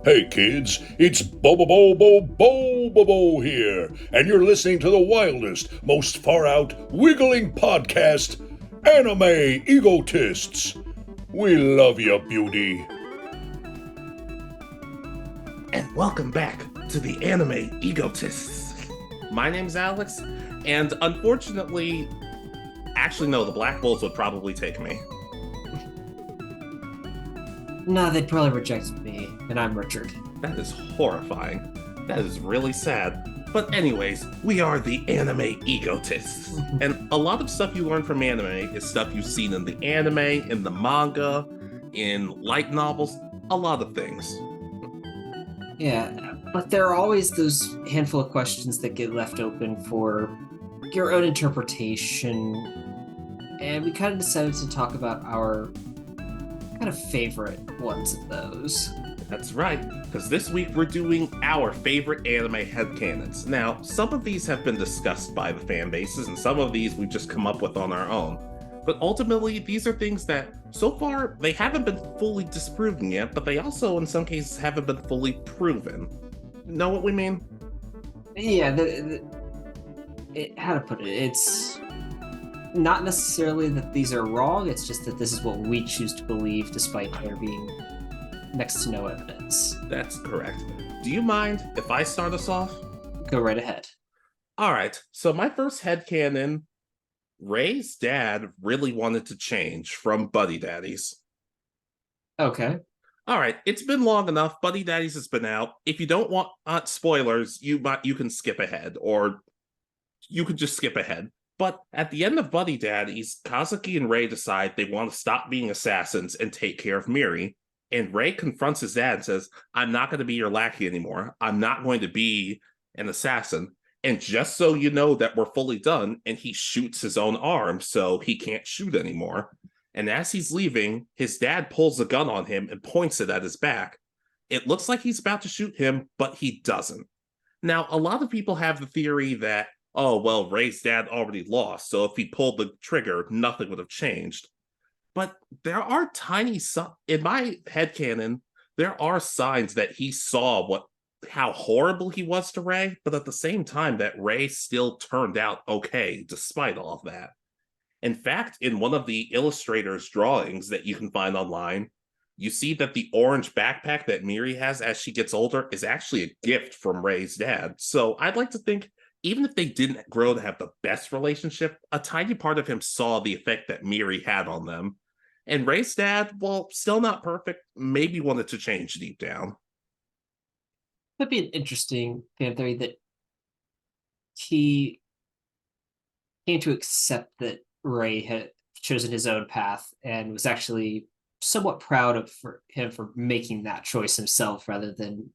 Hey kids, it's Bobo here, and you're listening to the wildest, most far out, wiggling podcast, Anime Egotists. We love you, beauty. And welcome back to the Anime Egotists. My name's Alex, and unfortunately, actually, no, the Black Bulls would probably take me. No, they'd probably reject me, and I'm Richard. That is horrifying. That is really sad. But anyways, we are the Anime Egotists. And a lot of stuff you learn from anime is stuff you've seen in the anime, in the manga, in light novels, a lot of things. Yeah, but there are always those handful of questions that get left open for your own interpretation. And we kind of decided to talk about our kind of favorite ones of those. That's right, because this week we're doing our favorite anime headcanons. Now, some of these have been discussed by the fan bases, and some of these we've just come up with on our own. But ultimately, these are things that, so far, they haven't been fully disproven yet, but they also, in some cases, haven't been fully proven. Know what we mean? Yeah, how to put it? It's not necessarily that these are wrong, it's just that this is what we choose to believe despite there being next to no evidence. That's correct. Do you mind if I start us off? Go right ahead. All right, so my first headcanon, Ray's dad really wanted to change from Buddy Daddies. Okay. All right, it's been long enough. Buddy Daddies has been out. If you don't want spoilers, you can skip ahead, or you can just skip ahead. But at the end of Buddy Daddies, Kazuki and Ray decide they want to stop being assassins and take care of Miri. And Ray confronts his dad and says, I'm not going to be your lackey anymore. I'm not going to be an assassin. And just so you know that we're fully done, and he shoots his own arm so he can't shoot anymore. And as he's leaving, his dad pulls a gun on him and points it at his back. It looks like he's about to shoot him, but he doesn't. Now, a lot of people have the theory that, oh, well, Ray's dad already lost, so if he pulled the trigger, nothing would have changed. But there are in my headcanon, there are signs that he saw how horrible he was to Ray, but at the same time that Ray still turned out okay despite all of that. In fact, in one of the illustrator's drawings that you can find online, you see that the orange backpack that Miri has as she gets older is actually a gift from Ray's dad. So I'd like to think, even if they didn't grow to have the best relationship, a tiny part of him saw the effect that Miri had on them. And Ray's dad, well, still not perfect, maybe wanted to change deep down. That'd be an interesting fan theory that he came to accept that Ray had chosen his own path and was actually somewhat proud of him for making that choice himself rather than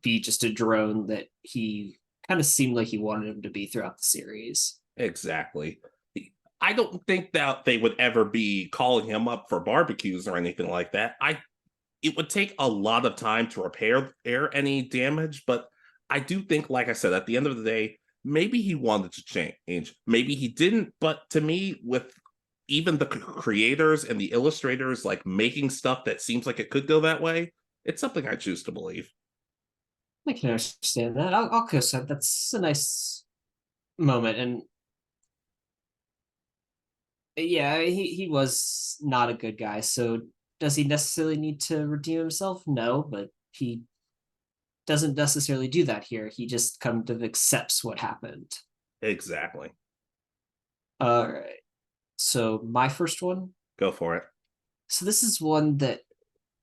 be just a drone that he kind of seemed like he wanted him to be throughout the series. Exactly. I don't think that they would ever be calling him up for barbecues or anything like that. It would take a lot of time to repair any damage, but I do think, like I said, at the end of the day, maybe he wanted to change. Maybe he didn't, but to me, with even the creators and the illustrators like making stuff that seems like it could go that way, it's something I choose to believe. I can understand that. I'll co-sign. That's a nice moment. And yeah, he was not a good guy. So does he necessarily need to redeem himself? No, but he doesn't necessarily do that here. He just kind of accepts what happened. Exactly. All right. So my first one. Go for it. So this is one that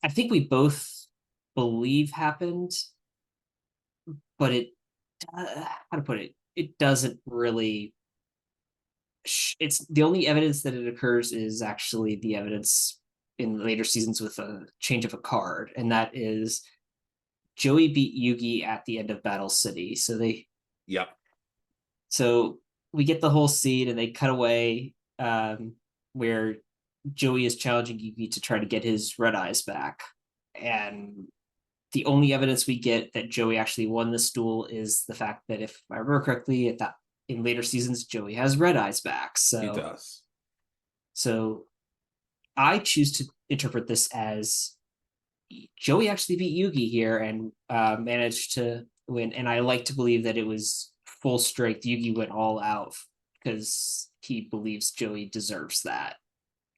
I think we both believe happened, but how to put it? It doesn't really. It's the only evidence that it occurs is actually the evidence in later seasons with a change of a card, and that is Joey beat Yugi at the end of Battle City. Yep. So we get the whole scene, and they cut away where Joey is challenging Yugi to try to get his red eyes back, and the only evidence we get that Joey actually won this duel is the fact that, if I remember correctly, in later seasons, Joey has red eyes back. So he does. So I choose to interpret this as Joey actually beat Yugi here and managed to win. And I like to believe that it was full strength. Yugi went all out because he believes Joey deserves that.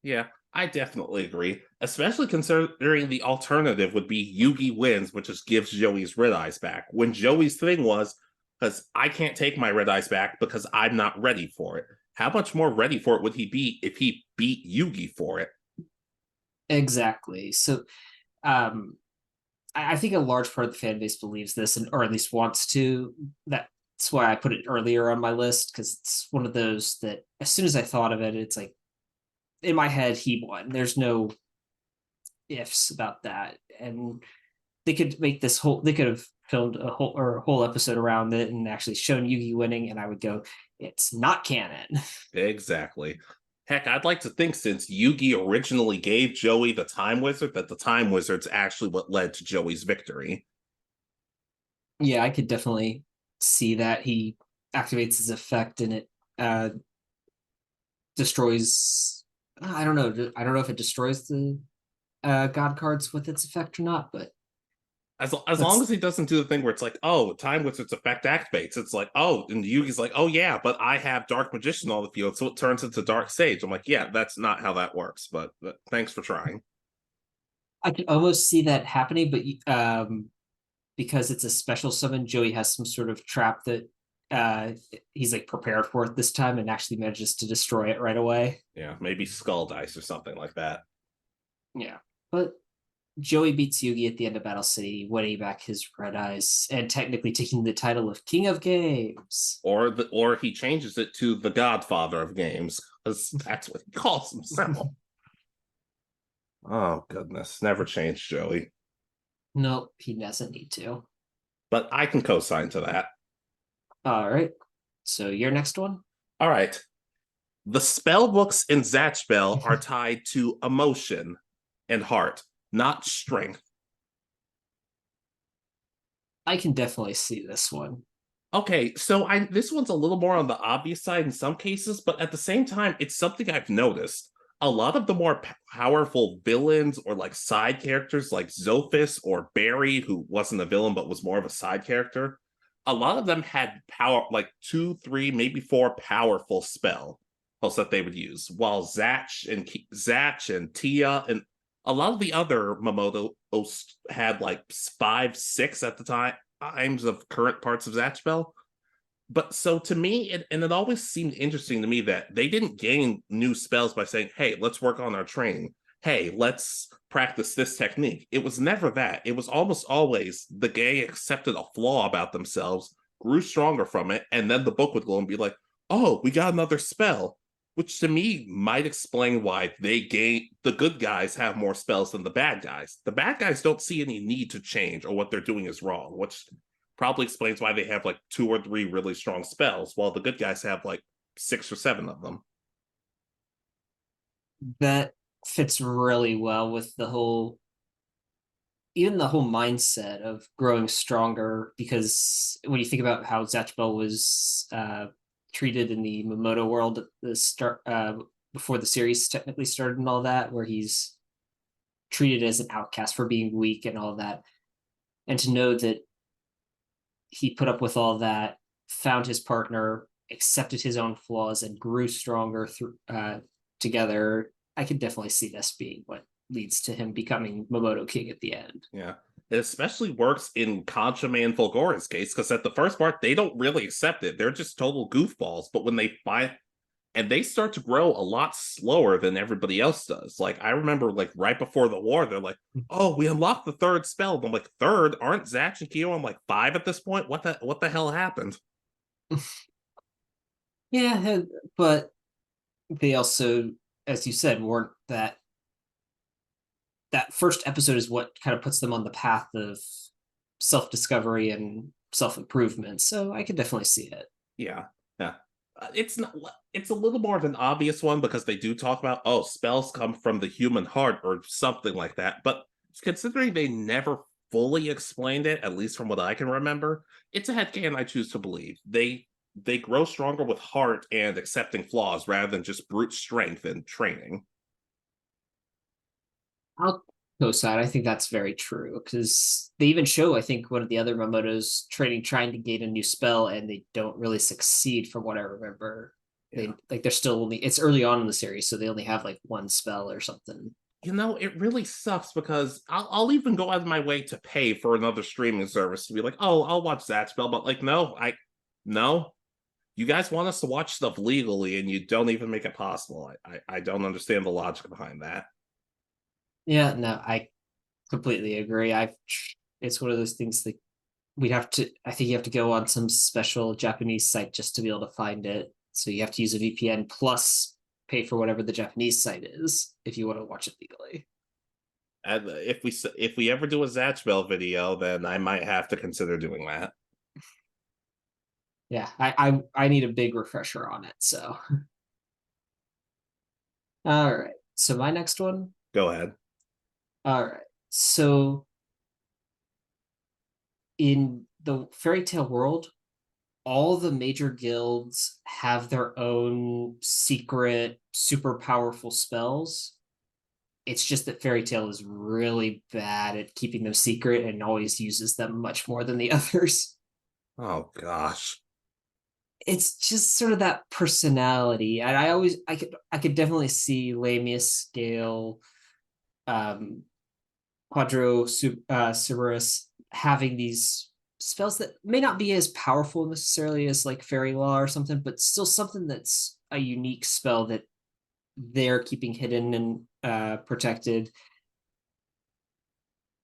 Yeah, I definitely agree. Especially considering the alternative would be Yugi wins, which just gives Joey's red eyes back. When Joey's thing was, because I can't take my red eyes back because I'm not ready for it. How much more ready for it would he be if he beat Yugi for it? Exactly. So um I think a large part of the fan base believes this, and or at least wants to. That's why I put it earlier on my list, because it's one of those that as soon as I thought of it, it's like in my head he won. There's no ifs about that, and they could make this whole. They could have filmed a whole episode around it and actually shown Yugi winning, and I would go, it's not canon. Exactly. Heck, I'd like to think since Yugi originally gave Joey the Time Wizard, that the Time Wizard's actually what led to Joey's victory. Yeah, I could definitely see that he activates his effect and it destroys. I don't know. I don't know if it destroys the god cards with its effect or not, but As long as he doesn't do the thing where it's like, oh, Time Wizard's effect activates. It's like, oh, and Yugi's like, oh yeah, but I have Dark Magician on the field, so it turns into Dark Sage. I'm like, yeah, that's not how that works, but thanks for trying. I could almost see that happening. But because it's a special summon, Joey has some sort of trap that uh he's like prepared for it this time and actually manages to destroy it right away. Yeah, maybe Skull Dice or something like that. Yeah, but Joey beats Yugi at the end of Battle City, winning back his red eyes and technically taking the title of King of Games. Or he changes it to the Godfather of games, because that's what he calls himself. Oh goodness, never change Joey. Nope, he doesn't need to. But I can co-sign to that. All right. So your next one? All right. The spell books in Zatchbell are tied to emotion and heart, not strength. I can definitely see this one. Okay, so this one's a little more on the obvious side in some cases, but at the same time, it's something I've noticed. A lot of the more powerful villains or like side characters like Zophis or Barry, who wasn't a villain but was more of a side character, a lot of them had power, like 2, 3, maybe 4 powerful spells that they would use, while Zatch and Tia and a lot of the other Mamoto had like 5, 6 at the times of current parts of Zatchbell. But so to me, it always seemed interesting to me that they didn't gain new spells by saying, hey, let's work on our training. Hey, let's practice this technique. It was never that. It was almost always the gay accepted a flaw about themselves, grew stronger from it, and then the book would go and be like, oh, we got another spell. Which to me might explain why the good guys have more spells than the bad guys. The bad guys don't see any need to change or what they're doing is wrong, which probably explains why they have like 2 or 3 really strong spells, while the good guys have like 6 or 7 of them. That fits really well with even the whole mindset of growing stronger, because when you think about how Zatchbell was treated in the Mamoto world at the start, before the series technically started and all that, where he's treated as an outcast for being weak and all that, and to know that he put up with all that, found his partner, accepted his own flaws, and grew stronger together. I could definitely see this being what leads to him becoming Mamoto King at the end. Yeah. It especially works in Kanchame and Fulgora's case, because at the first part, they don't really accept it. They're just total goofballs. But when they find and they start to grow a lot slower than everybody else does. Like I remember like right before the war, they're like, oh, we unlocked the 3rd spell. And I'm like, 3rd? Aren't Zatch and Kyo on like 5 at this point? What the hell happened? Yeah, but they also, as you said, weren't that first episode is what kind of puts them on the path of self-discovery and self-improvement. So I could definitely see it. Yeah. Yeah. It's not. It's a little more of an obvious one because they do talk about spells come from the human heart or something like that. But considering they never fully explained it, at least from what I can remember, it's a headcanon I choose to believe. They grow stronger with heart and accepting flaws rather than just brute strength and training. I'll co-sign. I think that's very true because they even show, I think, one of the other Mamotos training, trying to gain a new spell, and they don't really succeed from what I remember. Yeah. They're still only, it's early on in the series, so they only have like one spell or something. It really sucks because I'll even go out of my way to pay for another streaming service to be like, oh, I'll watch that spell, but like, no, you guys want us to watch stuff legally and you don't even make it possible. I don't understand the logic behind that. Yeah, no, I completely agree. It's one of those things that we'd have to, I think you have to go on some special Japanese site just to be able to find it. So you have to use a VPN plus pay for whatever the Japanese site is if you want to watch it legally. And if we ever do a Zatchbell video, then I might have to consider doing that. Yeah, I need a big refresher on it. So, all right. So my next one. Go ahead. All right. So in the fairy tale world, all the major guilds have their own secret, super powerful spells. It's just that Fairy Tail is really bad at keeping them secret and always uses them much more than the others. Oh gosh. It's just sort of that personality. And I could definitely see Lamius, Gale, um, Quadro, Cerberus having these spells that may not be as powerful necessarily as like Fairy Law or something, but still something that's a unique spell that they're keeping hidden and protected.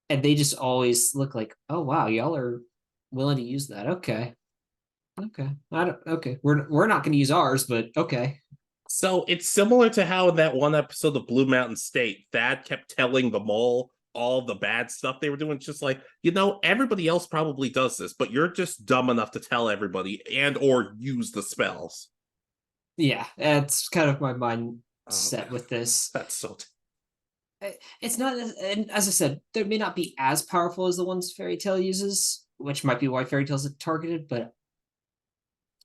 And they just always look like, oh wow, y'all are willing to use that. Okay. We're not gonna use ours, but okay. So it's similar to how in that one episode of Blue Mountain State, Thad kept telling the mole all the bad stuff they were doing. It's just like, everybody else probably does this, but you're just dumb enough to tell everybody and or use the spells. Yeah, that's kind of my mindset with this. That's so It's not, and as I said, they may not be as powerful as the ones Fairy Tail uses, which might be why Fairy Tail's targeted, but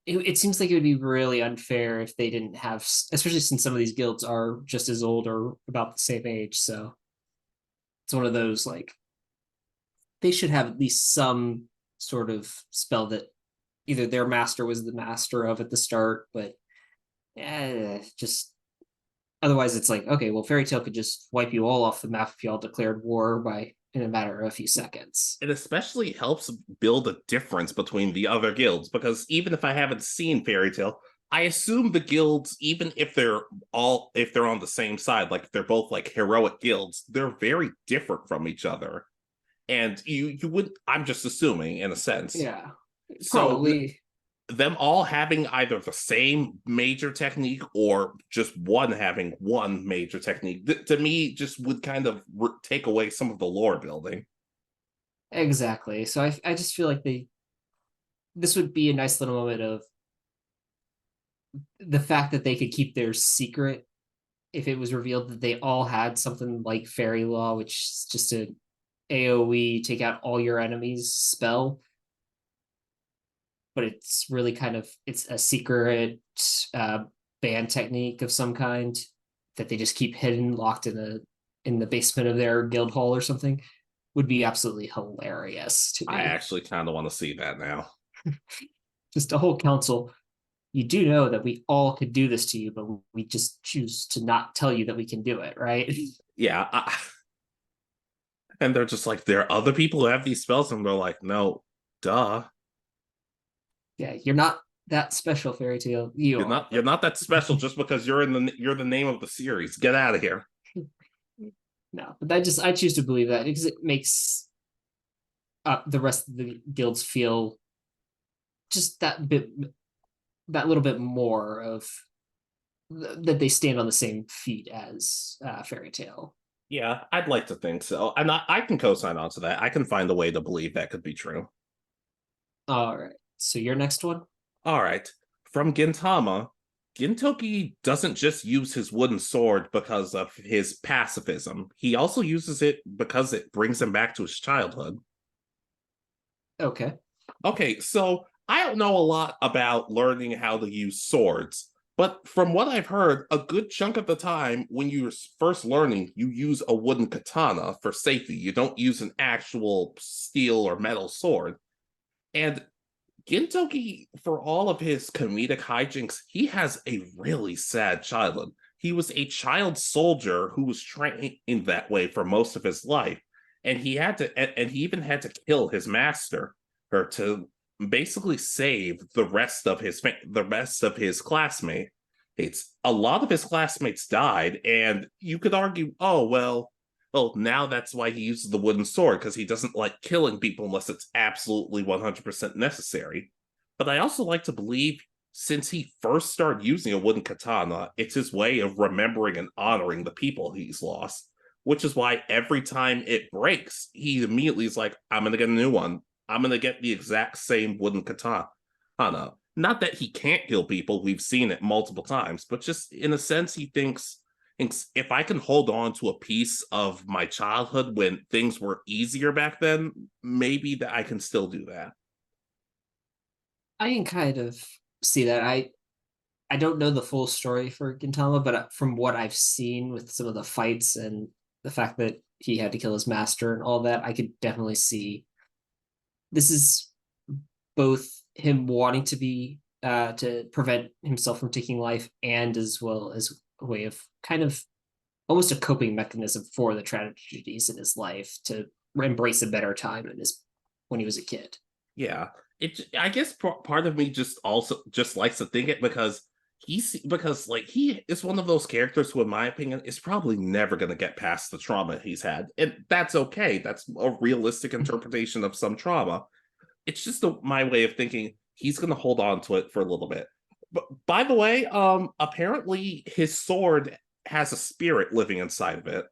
it seems like it would be really unfair if they didn't have, especially since some of these guilds are just as old or about the same age. So it's one of those, like, they should have at least some sort of spell that either their master was the master of at the start, but just otherwise it's like, okay, well, Fairy Tail could just wipe you all off the map if y'all declared war in a matter of a few seconds. It especially helps build a difference between the other guilds, because even if I haven't seen Fairy Tail, I assume the guilds, even if they're on the same side, like if they're both like heroic guilds, they're very different from each other. And you would, I'm just assuming in a sense. Yeah. So probably them all having either the same major technique or just one having one major technique, to me, just would kind of take away some of the lore building. Exactly. So I just feel like this would be a nice little moment of the fact that they could keep their secret if it was revealed that they all had something like Fairy Law, which is just a AoE take out all your enemies spell. But it's really it's a secret ban technique of some kind that they just keep hidden, locked in the basement of their guild hall or something. Would be absolutely hilarious to me. I actually kind of want to see that now. Just a whole council. You do know that we all could do this to you, but we just choose to not tell you that we can do it, right? Yeah. And they're just like, there are other people who have these spells, and they're like, no, duh. Yeah, you're not that special, Fairy Tail. You're not that special just because you're the name of the series. Get out of here. No, but I choose to believe that because it makes the rest of the guilds feel just that little bit more of that they stand on the same feet as Fairy Tail. Yeah, I'd like to think so. And I can co-sign on to that. I can find a way to believe that could be true. All right. So your next one? All right. From Gintama, Gintoki doesn't just use his wooden sword because of his pacifism. He also uses it because it brings him back to his childhood. Okay. Okay, so I don't know a lot about learning how to use swords, But from what I've heard, a good chunk of the time when you're first learning, you use a wooden katana for safety. You don't use an actual steel or metal sword. And Gintoki, for all of his comedic hijinks, he has a really sad childhood. He was a child soldier who was trained in that way for most of his life. And he even had to kill his master or to basically save the rest of his classmates. A lot of his classmates died, and you could argue, oh well, now that's why he uses the wooden sword, because he doesn't like killing people unless it's absolutely 100% necessary. But I also like to believe, since he first started using a wooden katana, it's his way of remembering and honoring the people he's lost, which is why every time it breaks, he immediately is like, I'm going to get a new one. I'm going to get the exact same wooden katana. Not that he can't kill people, we've seen it multiple times, but just in a sense, he thinks, if I can hold on to a piece of my childhood when things were easier back then, maybe that I can still do that. I can kind of see that. I don't know the full story for Gintama, but from what I've seen with some of the fights and the fact that he had to kill his master and all that, I could definitely see this is both him wanting to prevent himself from taking life, and as well as a way of kind of almost a coping mechanism for the tragedies in his life to embrace a better time when he was a kid. Yeah, I guess part of me just likes to think it because he is one of those characters who, in my opinion, is probably never going to get past the trauma he's had, and that's okay. That's a realistic interpretation of some trauma. It's just my way of thinking. He's going to hold on to it for a little bit. But by the way, apparently his sword has a spirit living inside of it.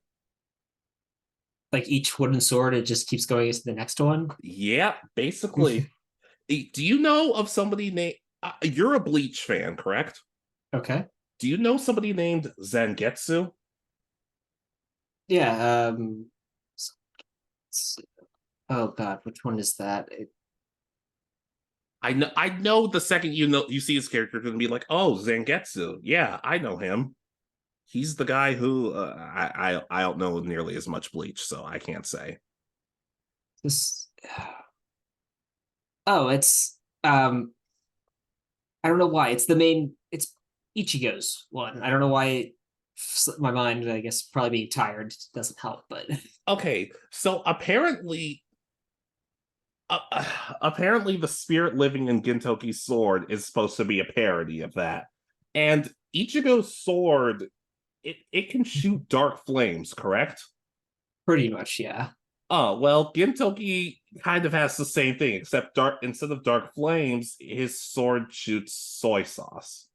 Like each wooden sword, it just keeps going into the next one. Yeah, basically. Do you know of somebody named? You're a Bleach fan, correct? Okay. Do you know somebody named Zangetsu? Yeah. Oh God, which one is that? I know the second you see his character, you're going to be like, oh, Zangetsu. Yeah, I know him. He's the guy who I don't know nearly as much Bleach, so I can't say. This. Oh, it's I don't know why. It's Ichigo's one. I don't know why my mind, I guess probably being tired doesn't help, but okay, so apparently the spirit living in Gintoki's sword is supposed to be a parody of that. And Ichigo's sword, it can shoot dark flames, correct? pretty much, yeah. Oh, well, Gintoki kind of has the same thing, except instead of dark flames, his sword shoots soy sauce.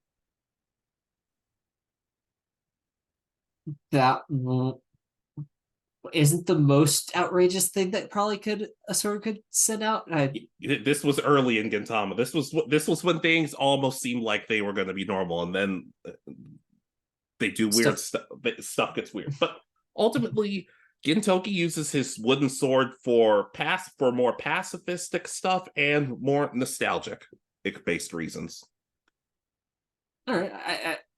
That isn't the most outrageous thing that probably a sword could send out. This was early in Gintama. This was when things almost seemed like they were going to be normal, and then they do weird stuff. Stuff gets weird, but ultimately, Gintoki uses his wooden sword for more pacifistic stuff and more nostalgic based reasons. All right,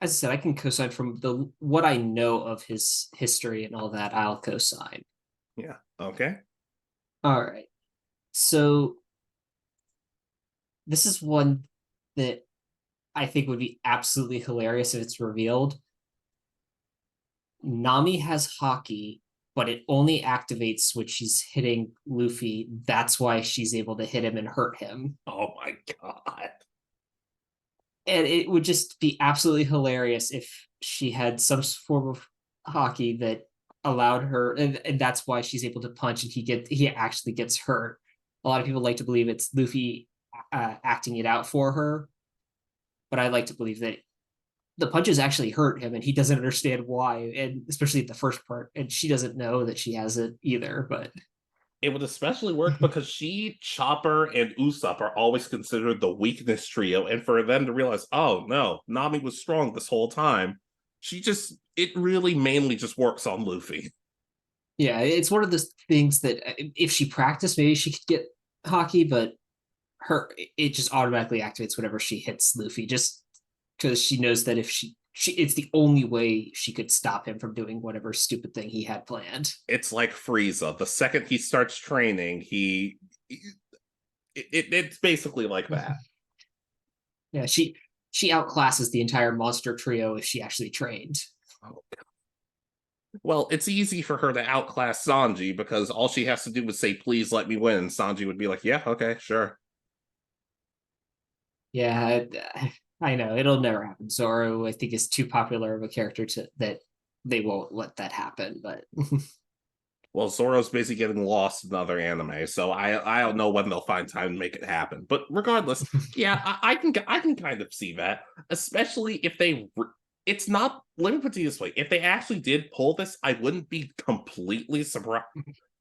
as I said, I can co-sign from what I know of his history and all that. I'll co-sign. Yeah. Okay. All right. So this is one that I think would be absolutely hilarious if it's revealed. Nami has Haki, but it only activates when she's hitting Luffy. That's why she's able to hit him and hurt him. Oh my God. And it would just be absolutely hilarious if she had some form of Haki that allowed her, and that's why she's able to punch, and he actually gets hurt. A lot of people like to believe it's Luffy acting it out for her, but I like to believe that the punches actually hurt him, and he doesn't understand why, and especially at the first part, and she doesn't know that she has it either. But it would especially work because she, Chopper, and Usopp are always considered the weakness trio, and for them to realize, oh no, Nami was strong this whole time, it really mainly just works on Luffy. Yeah, it's one of the things that if she practiced, maybe she could get Haki, but it just automatically activates whenever she hits Luffy, just because she knows that if she it's the only way she could stop him from doing whatever stupid thing he had planned. It's like Frieza. The second he starts training, it's basically like that. Yeah, she outclasses the entire monster trio if she actually trained. Oh, well, it's easy for her to outclass Sanji because all she has to do is say, please let me win. And Sanji would be like, yeah, okay, sure. Yeah, I know it'll never happen. Zoro, I think, is too popular of a character that they won't let that happen. But well, Zoro's busy getting lost in other anime, so I don't know when they'll find time to make it happen. But regardless, yeah, I can kind of see that, especially if they. It's not. Let me put it this way: if they actually did pull this, I wouldn't be completely surprised.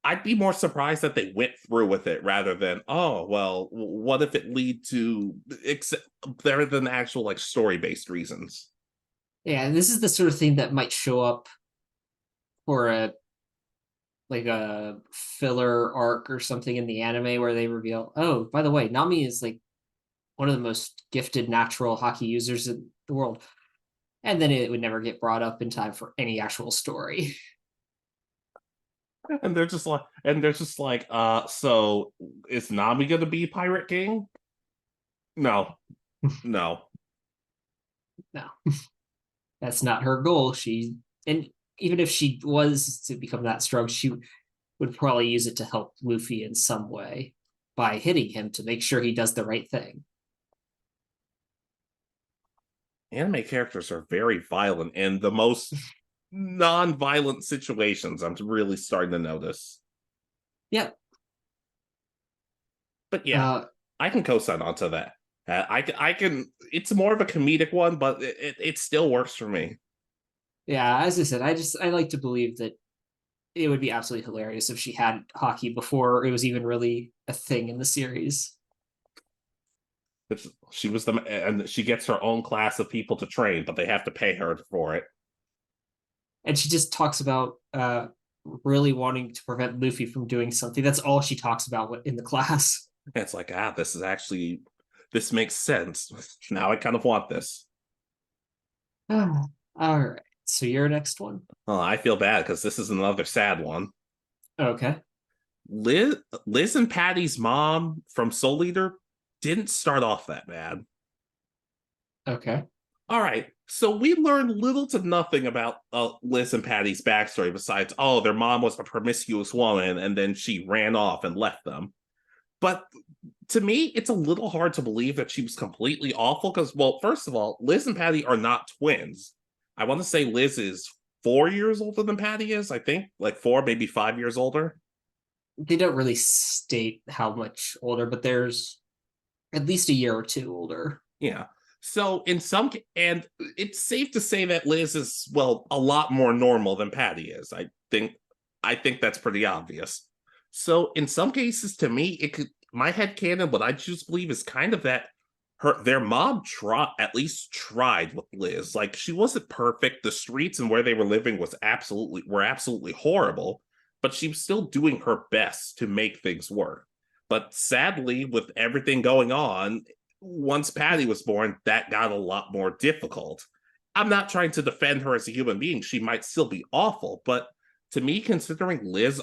I'd be more surprised that they went through with it rather than, oh, well, what if it lead to better than actual like story-based reasons. yeah, this is the sort of thing that might show up for a filler arc or something in the anime where they reveal, oh, by the way, Nami is like one of the most gifted natural Haki users in the world. And then it would never get brought up in time for any actual story. And they're just like, so is Nami gonna be Pirate King? No. No. No. That's not her goal. And even if she was to become that strong, she would probably use it to help Luffy in some way by hitting him to make sure he does the right thing. Anime characters are very violent in the most non-violent situations. I'm really starting to notice. Yep. But yeah, I can co-sign onto that. I can. It's more of a comedic one, but it still works for me. Yeah, as I said, I like to believe that it would be absolutely hilarious if she had Haki before it was even really a thing in the series. She was and she gets her own class of people to train, but they have to pay her for it. And she just talks about really wanting to prevent Luffy from doing something. That's all she talks about in the class. And it's like, this makes sense. Now I kind of want this. All right. So your next one. Oh, I feel bad because this is another sad one. Okay. Liz and Patty's mom from Soul Eater didn't start off that bad. Okay. All right. So we learned little to nothing about Liz and Patty's backstory besides, oh, their mom was a promiscuous woman and then she ran off and left them. But to me, it's a little hard to believe that she was completely awful because, well, first of all, Liz and Patty are not twins. I want to say Liz is 4 years older than Patty is, I think, like 4, maybe 5 years older. They don't really state how much older, but there's at least a year or two older. Yeah. So and it's safe to say that Liz is, well, a lot more normal than Patty is. I think that's pretty obvious. So in some cases, to me, my headcanon, what I choose to believe is kind of that their mom at least tried with Liz. Like, she wasn't perfect. The streets and where they were living were absolutely horrible, but she was still doing her best to make things work. But sadly, with everything going on, once Patty was born, that got a lot more difficult. I'm not trying to defend her as a human being. She might still be awful, but to me, considering Liz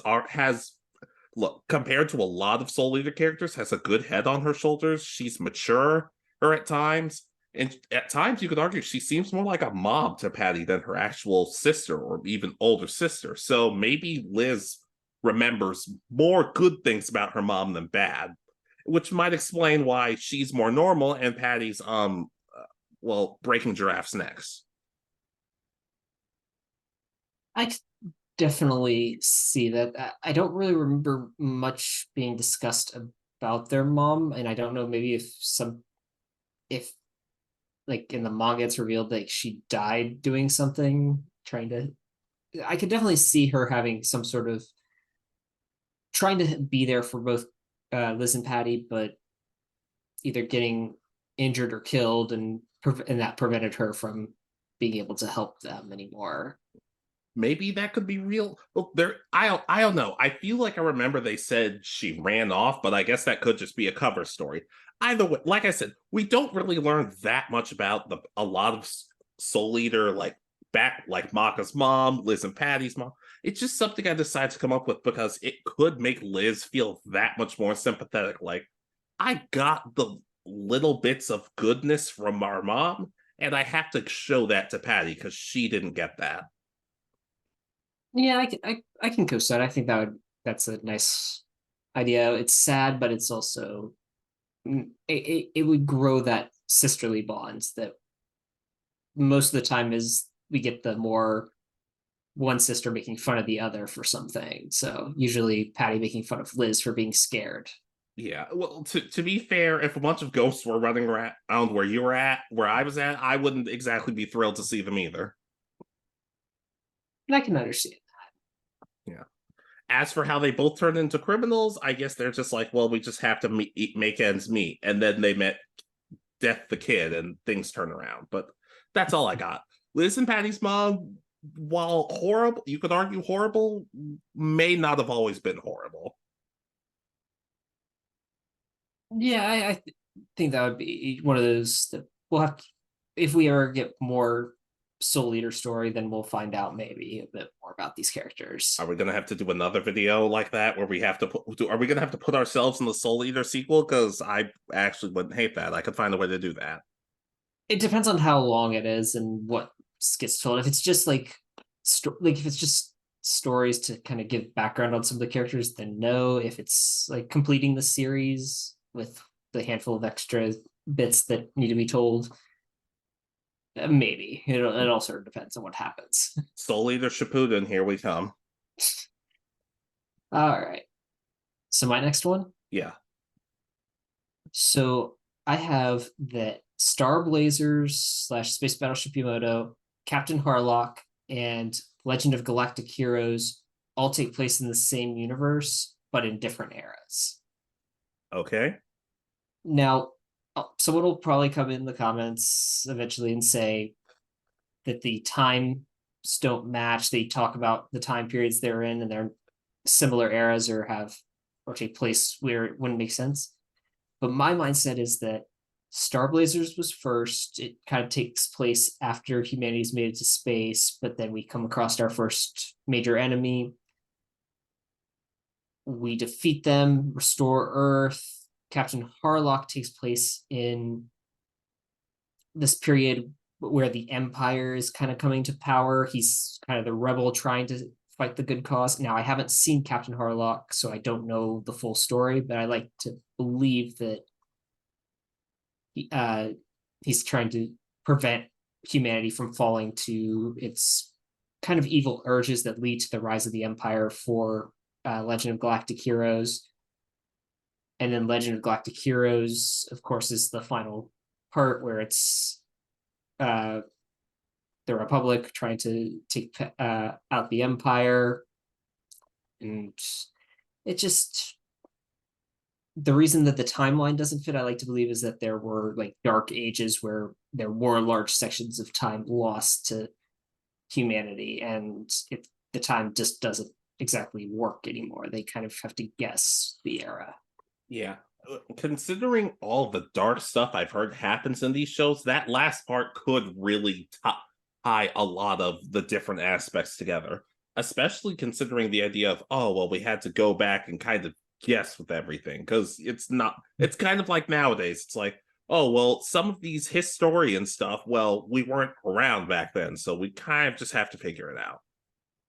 compared to a lot of Soul Eater characters, has a good head on her shoulders. She's mature, or at times, and at times you could argue she seems more like a mom to Patty than her actual sister or even older sister. So maybe Liz remembers more good things about her mom than bad, which might explain why she's more normal and Patty's breaking giraffes' necks. I definitely see that. I don't really remember much being discussed about their mom, and I don't know maybe if like in the manga it's revealed like she died doing something, trying to. I could definitely see her having some sort of trying to be there for both Liz and Patty, but either getting injured or killed, and that prevented her from being able to help them anymore. Maybe that could be real. Well, I don't know. I feel like I remember they said she ran off, but I guess that could just be a cover story. Either way, like I said, we don't really learn that much about a lot of Soul Eater, like Maka's mom, Liz and Patty's mom. It's just something I decided to come up with because it could make Liz feel that much more sympathetic. Like, I got the little bits of goodness from our mom, and I have to show that to Patty because she didn't get that. Yeah, I can co-sign. I think that's a nice idea. It's sad, but it's also it would grow that sisterly bonds that most of the time is we get the more one sister making fun of the other for something. So usually Patty making fun of Liz for being scared. Yeah, well, to be fair, if a bunch of ghosts were running around where you were at, where I was at, I wouldn't exactly be thrilled to see them either. And I can understand. Yeah. As for how they both turned into criminals, I guess they're just like, well, we just have to make ends meet. And then they met Death the Kid and things turn around. But that's all I got. Liz and Patty's mom, while horrible, you could argue horrible, may not have always been horrible. Yeah, I think that would be one of those that we'll have to, if we ever get more Soul Eater story, then we'll find out maybe a bit more about these characters. Are we gonna have to do another video like that where we have to are we gonna have to put ourselves in the Soul Eater sequel? Because I actually wouldn't hate that. I could find a way to do that. It depends on how long it is and what gets told. If it's just like if it's just stories to kind of give background on some of the characters, then no. If it's like completing the series with the handful of extra bits that need to be told, maybe it all sort of depends on what happens. Soul Eater Shippuden, here we come. All right, so my next one, Yeah. so I have that StarBlazers / Space Battleship Yamato, Captain Harlock, and Legend of Galactic Heroes all take place in the same universe but in different eras. Okay. Now, someone will probably come in the comments eventually and say that the times don't match. They talk about the time periods they're in and they're similar eras or take place where it wouldn't make sense. But my mindset is that StarBlazers was first. It kind of takes place after humanity's made it to space, but then we come across our first major enemy. We defeat them, restore Earth. Captain Harlock takes place in this period where the Empire is kind of coming to power. He's kind of the rebel trying to fight the good cause. Now, I haven't seen Captain Harlock, so I don't know the full story, but I like to believe that he's trying to prevent humanity from falling to its kind of evil urges that lead to the rise of the Empire for Legend of Galactic Heroes. And then Legend of Galactic Heroes, of course, is the final part where it's the Republic trying to take out the Empire. And it just, the reason that the timeline doesn't fit, I like to believe, is that there were like dark ages where there were large sections of time lost to humanity, and the time just doesn't exactly work anymore. They kind of have to guess the era. Yeah. Considering all the dark stuff I've heard happens in these shows, that last part could really tie a lot of the different aspects together, especially considering the idea of, oh, well, we had to go back and kind of guess with everything, because it's kind of like nowadays. It's like, oh, well, some of these historian stuff, well, we weren't around back then, so we kind of just have to figure it out.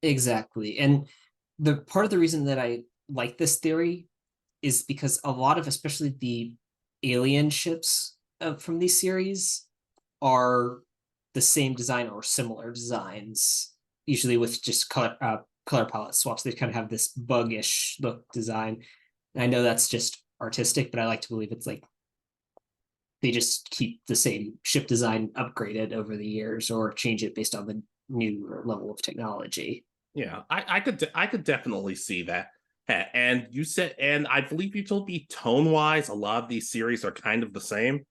Exactly. And the part of the reason that I like this theory is because a lot of, especially the alien ships from these series, are the same design or similar designs, usually with just color palette swaps. They kind of have this buggish look design. And I know that's just artistic, but I like to believe it's like they just keep the same ship design upgraded over the years or change it based on the new level of technology. Yeah, I could definitely see that. And you said, and I believe you told me tone wise, a lot of these series are kind of the same.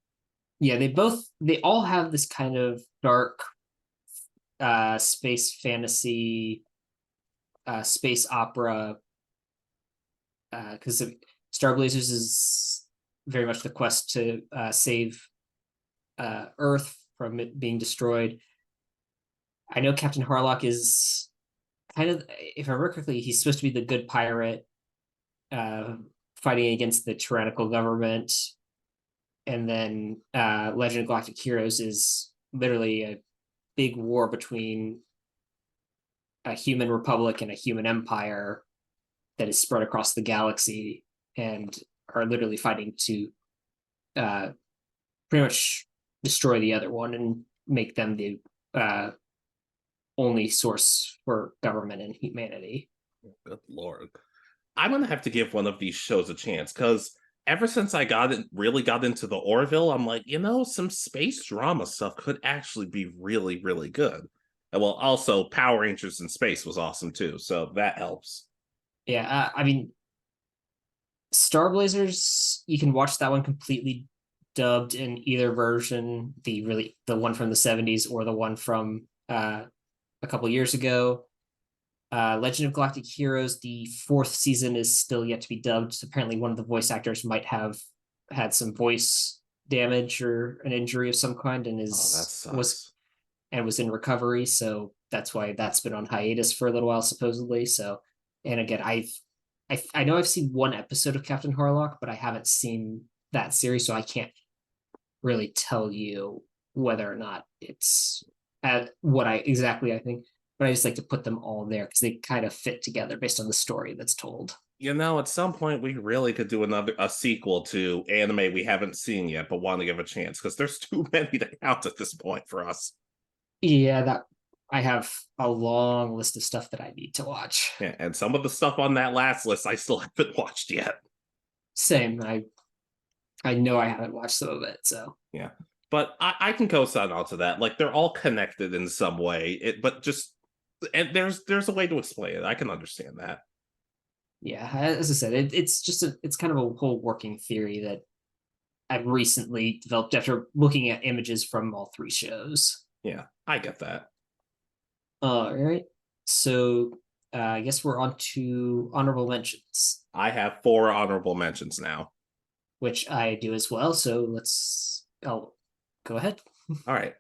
Yeah, they all have this kind of dark space fantasy, space opera, because StarBlazers is very much the quest to save Earth from it being destroyed. I know Captain Harlock is kind of, if I remember correctly, he's supposed to be the good pirate, fighting against the tyrannical government. And then Legend of Galactic Heroes is literally a big war between a human republic and a human empire that is spread across the galaxy and are literally fighting to pretty much destroy the other one and make them the only source for government and humanity. Good lord. I'm gonna have to give one of these shows a chance, because ever since I really got into the Orville, I'm like, some space drama stuff could actually be really, really good. And well, also Power Rangers in space was awesome too, so that helps. Yeah, I mean, StarBlazers, you can watch that one completely dubbed in either version, the one from the 70s or the one from a couple years ago. Legend of Galactic Heroes, the 4th season is still yet to be dubbed. Apparently, one of the voice actors might have had some voice damage or an injury of some kind, and was in recovery. So that's why that's been on hiatus for a little while, supposedly. So, and again, I know I've seen one episode of Captain Harlock, but I haven't seen that series, so I can't really tell you whether or not it's what I think. But I just like to put them all there because they kind of fit together based on the story that's told. At some point we really could do a sequel to anime we haven't seen yet but want to give a chance, because there's too many to count at this point for us. Yeah, that I have a long list of stuff that I need to watch. Yeah, and some of the stuff on that last list I still haven't watched yet. Same. I know I haven't watched some of it, so yeah. But I can co-sign onto that. Like, they're all connected in some way. And there's a way to explain it. I can understand that. Yeah, as I said, it's kind of a whole working theory that I've recently developed after looking at images from all 3 shows. Yeah, I get that. All right, so I guess we're on to honorable mentions. I have 4 honorable mentions now, which I do as well. So go ahead. All right.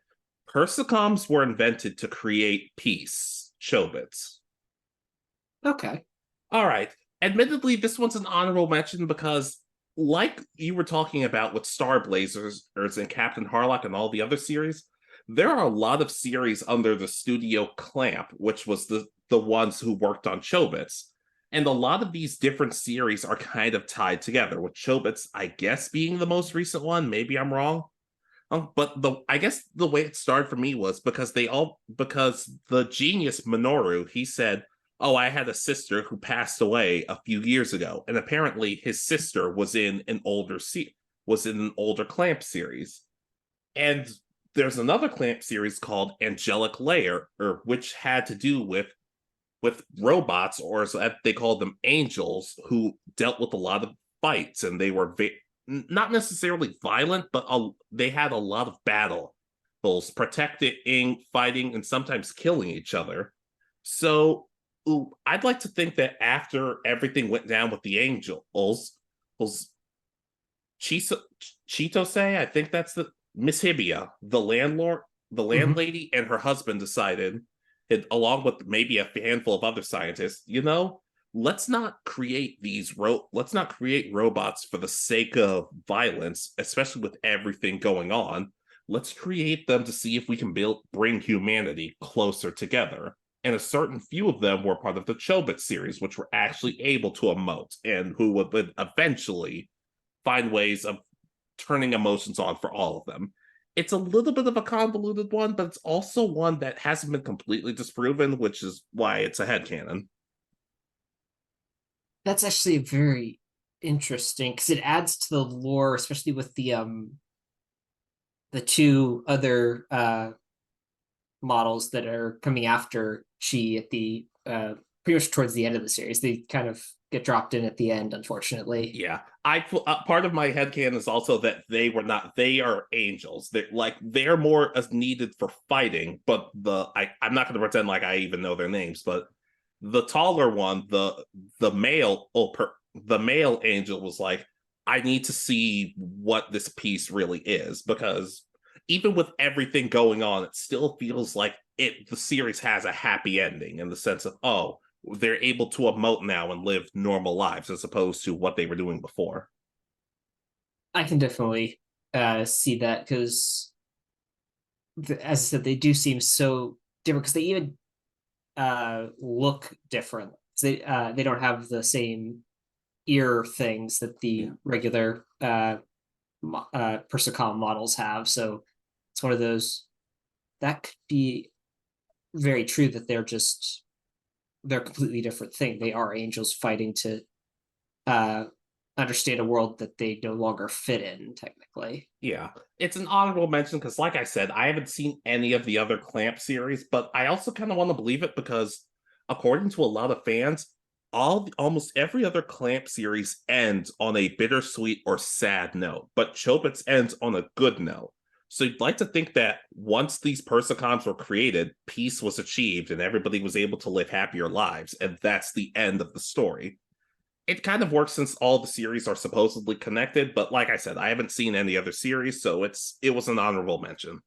Persocoms were invented to create peace. Chobits. Okay. All right. Admittedly, this one's an honorable mention because, like you were talking about with StarBlazers and Captain Harlock and all the other series, there are a lot of series under the studio Clamp, which was the ones who worked on Chobits. And a lot of these different series are kind of tied together, with Chobits, I guess, being the most recent one. Maybe I'm wrong. But I guess the way it started for me was because the genius Minoru, he said, "Oh, I had a sister who passed away a few years ago," and apparently his sister was in an older Clamp series, and there's another Clamp series called Angelic Layer, which had to do with robots, or as they called them, angels, who dealt with a lot of fights, and they were not necessarily violent, but they had a lot of battles, protecting, fighting, and sometimes killing each other. So I'd like to think that after everything went down with the angels, Chitose, I think that's the Miss Hibia, the landlady, and her husband decided, along with maybe a handful of other scientists, let's not create robots for the sake of violence, especially with everything going on. Let's create them to see if we can bring humanity closer together. And a certain few of them were part of the Chobits series, which were actually able to emote and who would eventually find ways of turning emotions on for all of them. It's a little bit of a convoluted one, but it's also one that hasn't been completely disproven, which is why it's a headcanon. That's actually very interesting because it adds to the lore, especially with the 2 other models that are coming after Chi at the pretty much towards the end of the series. They kind of get dropped in at the end, unfortunately. Yeah, part of my headcanon is also that they were not. They are angels. They're more as needed for fighting. But I'm not going to pretend like I even know their names. But the taller one, the male, the male angel was like, I need to see what this piece really is, because even with everything going on, it still feels like the series has a happy ending in the sense of, oh, they're able to emote now and live normal lives as opposed to what they were doing before. I can definitely see that, because, as I said, they do seem so different, because they even look different. They don't have the same ear things that the regular Persocom models have. So it's one of those that could be very true, that they're a completely different thing. They are angels fighting to understand a world that they no longer fit in, technically. Yeah, it's an honorable mention because, like I said, I haven't seen any of the other Clamp series, but I also kind of want to believe it because, according to a lot of fans, almost every other Clamp series ends on a bittersweet or sad note, but Chobits ends on a good note. So you'd like to think that once these Persocoms were created, peace was achieved and everybody was able to live happier lives, and that's the end of the story. It kind of works since all the series are supposedly connected, but like I said, I haven't seen any other series, so it was an honorable mention.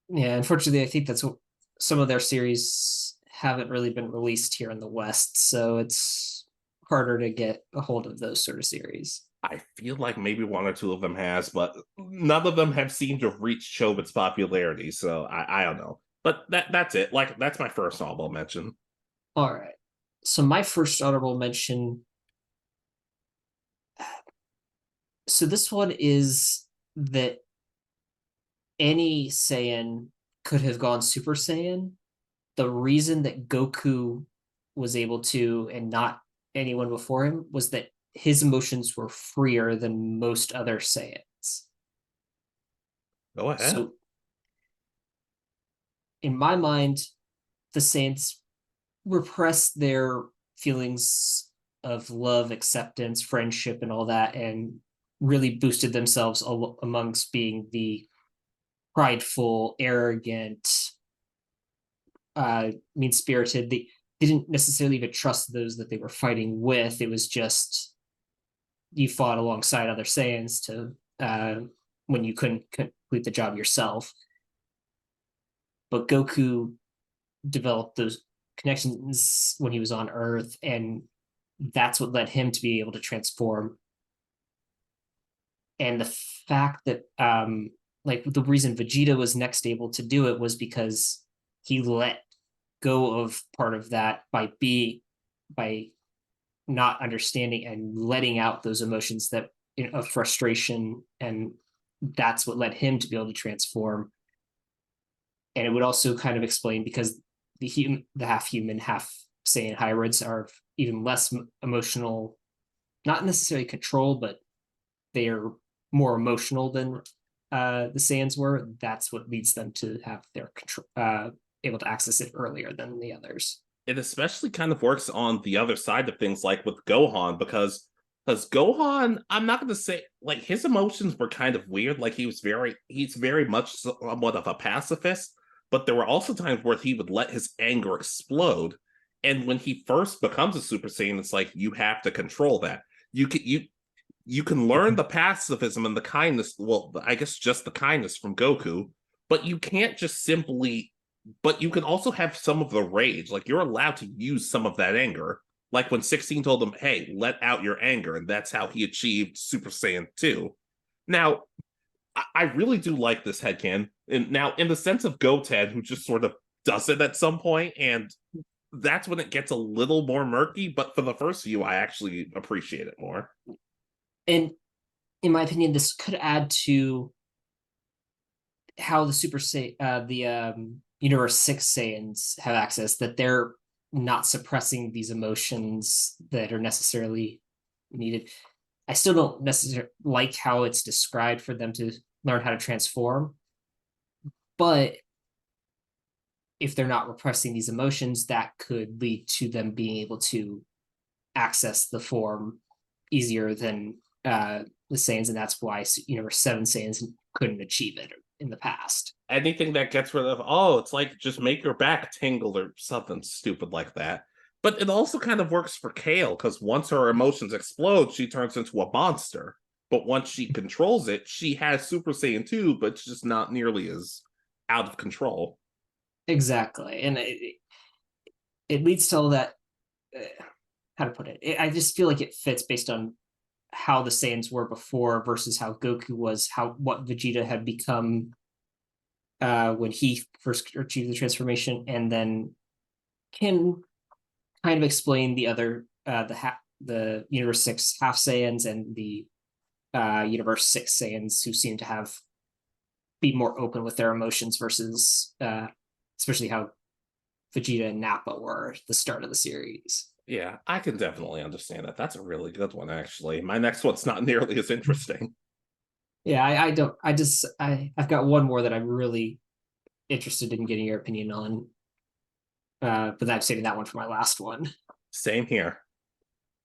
Yeah, unfortunately, I think that's what some of their series haven't really been released here in the West, so it's harder to get a hold of those sort of series. I feel like maybe one or two of them has, but none of them have seemed to have reached Chobit's popularity, so I don't know. But that's it. Like, that's my first honorable mention. All right. So my first honorable mention. So this one is that any Saiyan could have gone Super Saiyan. The reason that Goku was able to, and not anyone before him, was that his emotions were freer than most other Saiyans. Go ahead. So, in my mind, the Saiyans repressed their feelings of love, acceptance, friendship, and all that, and really boosted themselves amongst being the prideful, arrogant, mean spirited. They didn't necessarily even trust those that they were fighting with. It was just you fought alongside other Saiyans to when you couldn't complete the job yourself. But Goku developed those connections when he was on Earth, and that's what led him to be able to transform. And the fact that like the reason Vegeta was next able to do it was because he let go of part of that by not understanding and letting out those emotions that of frustration, and that's what led him to be able to transform. And it would also kind of explain because the half human, half Saiyan hybrids are even less emotional, not necessarily control, but they are more emotional than the Saiyans were. That's what leads them to have their control, able to access it earlier than the others. It especially kind of works on the other side of things, like with Gohan, because Gohan, I'm not going to say like his emotions were kind of weird. Like he's very much somewhat of a pacifist, but there were also times where he would let his anger explode. And when he first becomes a Super Saiyan, it's like you have to control that. You can learn the pacifism and the kindness. Well, I guess just the kindness from Goku, but you can't just simply. But you can also have some of the rage. Like you're allowed to use some of that anger. Like when 16 told him, "Hey, let out your anger," and that's how he achieved Super Saiyan 2. Now, I really do like this headcanon. And now, in the sense of Goten, who just sort of does it at some point, and that's when it gets a little more murky. But for the first few, I actually appreciate it more. And in my opinion, this could add to how the Universe 6 Saiyans have access, that they're not suppressing these emotions that are necessarily needed. I still don't necessarily like how it's described for them to learn how to transform, but if they're not repressing these emotions, that could lead to them being able to access the form easier than the Saiyans, and that's why Universe 7 Saiyans couldn't achieve it in the past. Anything that gets rid of, it's like just make your back tingle or something stupid like that. But it also kind of works for Kale, because once her emotions explode, she turns into a monster. But once she controls it, she has Super Saiyan 2, but it's just not nearly as out of control. Exactly. And it leads to all that, how to put it, I just feel like it fits based on how the Saiyans were before versus how Goku was, what Vegeta had become when he first achieved the transformation, and then can kind of explain the other the Universe 6 half Saiyans and the Universe 6 Saiyans, who seem to be more open with their emotions versus especially how Vegeta and Nappa were at the start of the series. Yeah, I can definitely understand that. That's a really good one, actually. My next one's not nearly as interesting. Yeah, I've got one more that I'm really interested in getting your opinion on. But I'm saving that one for my last one. Same here.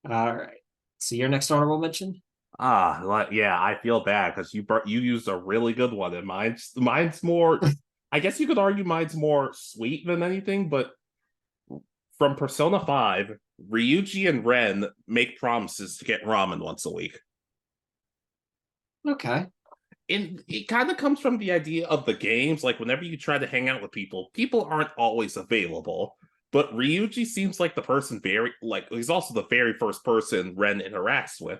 All right. So your next honorable mention? Yeah, I feel bad because you used a really good one, and mine's more. I guess you could argue mine's more sweet than anything, but from Persona 5, Ryuji and Ren make promises to get ramen once a week. Okay. It kind of comes from the idea of the games. Like, whenever you try to hang out with people aren't always available. But Ryuji seems like the person he's also the very first person Ren interacts with.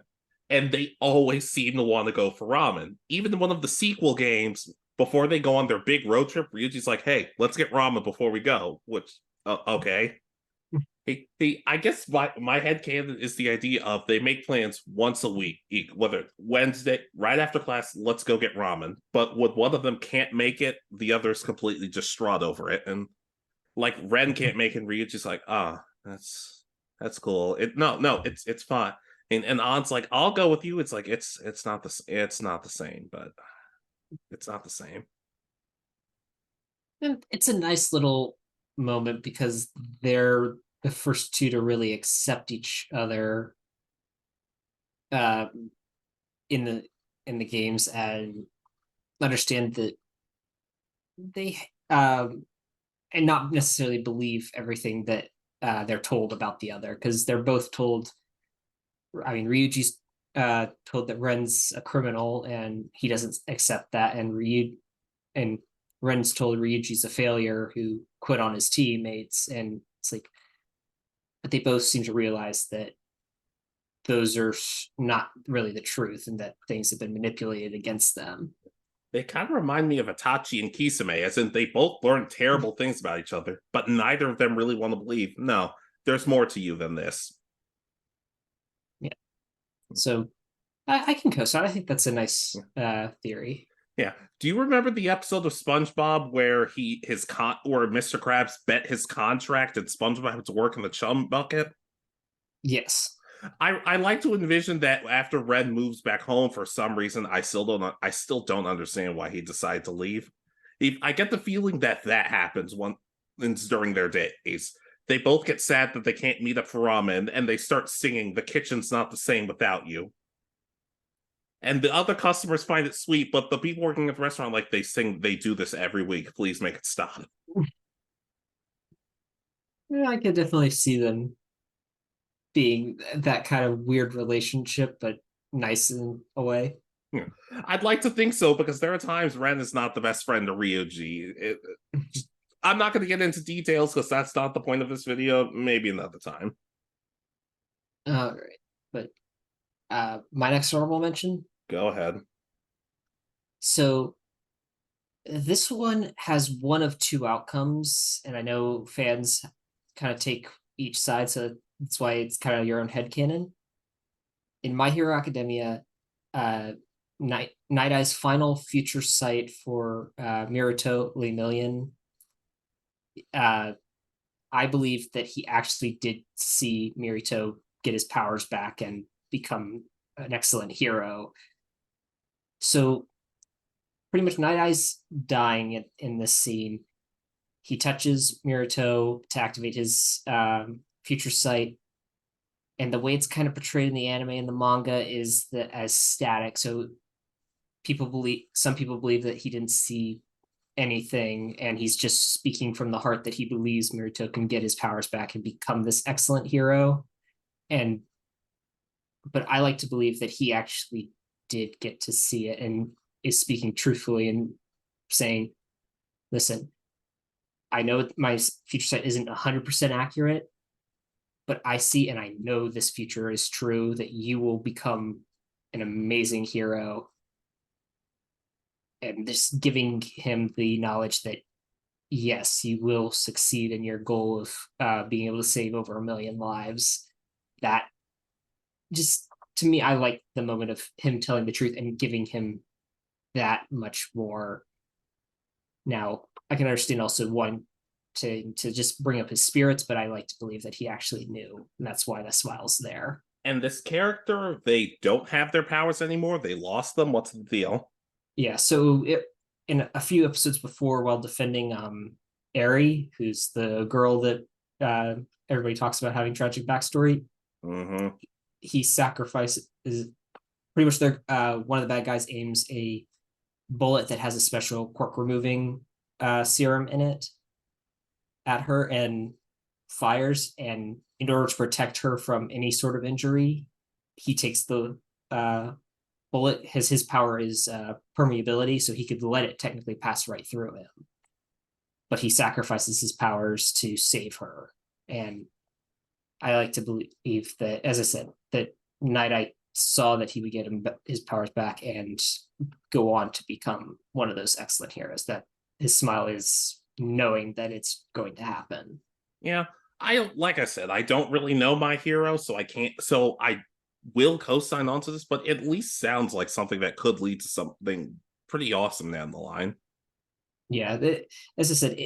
And they always seem to want to go for ramen. Even in one of the sequel games, before they go on their big road trip, Ryuji's like, hey, let's get ramen before we go. Which, okay. I guess my headcanon is the idea of they make plans once a week, whether Wednesday, right after class, let's go get ramen. But when one of them can't make it, the other's completely distraught over it. And like Ren can't make it, Ryuji's like, that's cool. It's fine. And An's like, I'll go with you. It's like it's not the same, but it's not the same. And it's a nice little moment because they're the first two to really accept each other in the games and understand that they and not necessarily believe everything that they're told about the other, because they're both told. I mean, Ryuji's told that Ren's a criminal and he doesn't accept that, and Ren's told Ryuji's a failure who quit on his teammates, and it's like, but they both seem to realize that those are not really the truth and that things have been manipulated against them. They kind of remind me of Itachi and Kisame, as in they both learn terrible things about each other, but neither of them really want to believe, no, there's more to you than this. Yeah. So I can co-sign. I think that's a nice theory. Yeah. Do you remember the episode of SpongeBob where where Mr. Krabs bet his contract and SpongeBob had to work in the chum bucket? Yes. I like to envision that after Red moves back home, for some reason, I still don't understand why he decided to leave. I get the feeling that happens during their days. They both get sad that they can't meet up for ramen, and they start singing "The Kitchen's Not the Same Without You." And the other customers find it sweet, but the people working at the restaurant, like, they do this every week. Please make it stop. Yeah, I could definitely see them being that kind of weird relationship, but nice in a way. Yeah. I'd like to think so, because there are times Ren is not the best friend to Ryuji. I'm not going to get into details because that's not the point of this video. Maybe another time. All right. But my next honorable mention. Go ahead. So this one has one of two outcomes, and I know fans kind of take each side, so that's why it's kind of your own headcanon. In My Hero Academia, Night-Eye's final future sight for Miruto Lemillion, I believe that he actually did see Miruto get his powers back and become an excellent hero. So pretty much Night-Eye's dying in this scene. He touches Miruto to activate his future sight, and the way it's kind of portrayed in the anime and the manga is that as static. So some people believe that he didn't see anything, and he's just speaking from the heart that he believes Miruto can get his powers back and become this excellent hero. But I like to believe that he actually did get to see it and is speaking truthfully and saying, listen, I know my future sight isn't 100% accurate, but I see and I know this future is true, that you will become an amazing hero. And just giving him the knowledge that, yes, you will succeed in your goal of being able to save over 1 million lives. That just, to me, I like the moment of him telling the truth and giving him that much more. Now, I can understand also one to just bring up his spirits, but I like to believe that he actually knew, and that's why the smile's there. And this character, they don't have their powers anymore. They lost them. What's the deal? Yeah, so in a few episodes before, while defending Eri, who's the girl that everybody talks about having tragic backstory, he sacrifices, pretty much one of the bad guys aims a bullet that has a special quirk removing serum in it at her and fires, and in order to protect her from any sort of injury, he takes the bullet. His power is permeability, so he could let it technically pass right through him, but he sacrifices his powers to save her. And I like to believe that, as I said, that Nighteye saw that he would get his powers back and go on to become one of those excellent heroes, that his smile is knowing that it's going to happen. Yeah, like I said, I don't really know my hero, so I will co-sign onto this, but it at least sounds like something that could lead to something pretty awesome down the line. Yeah, as I said,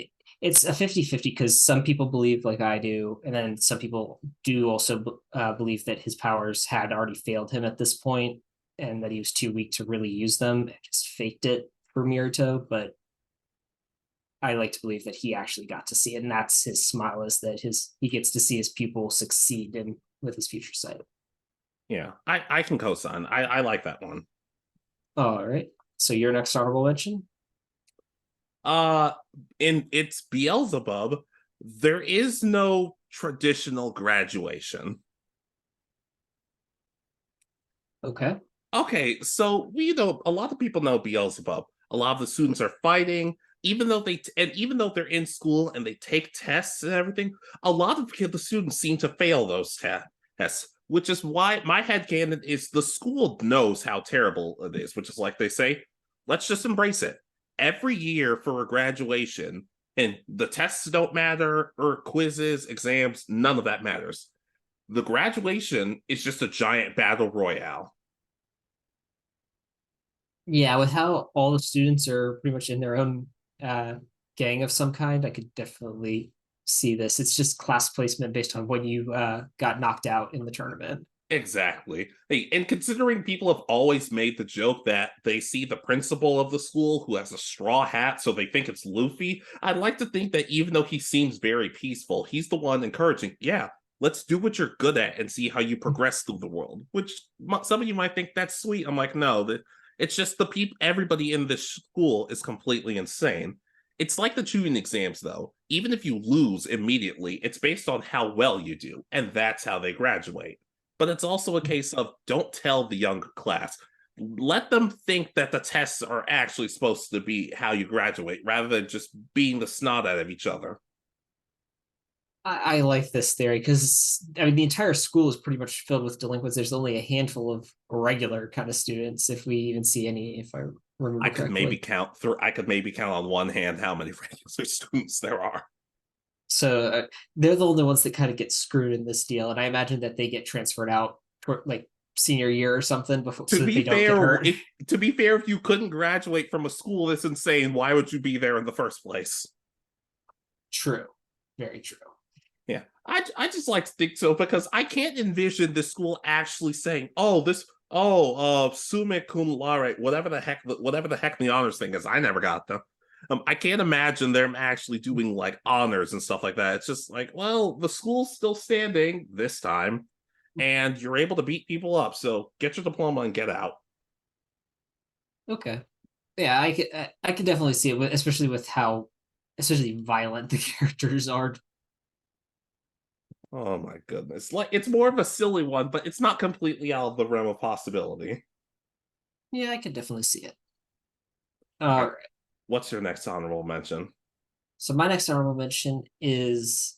it's a 50-50 because some people believe like I do, and then some people do also believe that his powers had already failed him at this point and that he was too weak to really use them, just faked it for Miruto. But I like to believe that he actually got to see it, and that's his smile, is that he gets to see his pupil succeed with his future sight. Yeah, I can co-sign. I like that one. All right. So your next honorable mention? In its Beelzebub, there is no traditional graduation. Okay, so a lot of people know Beelzebub. A lot of the students are fighting, even though they're in school and they take tests and everything. A lot of the students seem to fail those tests, which is why my headcanon is the school knows how terrible it is, which is like they say, let's just embrace it. Every year for a graduation, and the tests don't matter, or quizzes, exams, none of that matters. The graduation is just a giant battle royale. Yeah, with how all the students are pretty much in their own gang of some kind, I could definitely see this. It's just class placement based on when you got knocked out in the tournament. Exactly. Hey, and considering people have always made the joke that they see the principal of the school who has a straw hat, so they think it's Luffy, I'd like to think that even though he seems very peaceful, he's the one encouraging, yeah, let's do what you're good at and see how you progress through the world, which some of you might think that's sweet. I'm like, no, it's just everybody in this school is completely insane. It's like the tuning exams, though. Even if you lose immediately, it's based on how well you do, and that's how they graduate. But it's also a case of don't tell the younger class. Let them think that the tests are actually supposed to be how you graduate, rather than just being the snot out of each other. I like this theory because I mean the entire school is pretty much filled with delinquents. There's only a handful of regular kind of students, if we even see any. If I remember, I could maybe count on one hand how many regular students there are. So they're the only ones that kind of get screwed in this deal, and I imagine that they get transferred out like senior year or something before, so that they don't get hurt. To be fair, if you couldn't graduate from a school that's insane, why would you be there in the first place? True, very true. Yeah, I just like to think so because I can't envision this school actually saying, summa cum laude, whatever the heck the honors thing is. I never got them. I can't imagine them actually doing like honors and stuff like that. It's just like, well, the school's still standing this time. and you're able to beat people up. So get your diploma and get out. Okay. Yeah, I could definitely see it, especially with how especially violent the characters are. Oh my goodness. Like, it's more of a silly one, but it's not completely out of the realm of possibility. Yeah, I could definitely see it. All All right. right. What's your next honorable mention? So my next honorable mention is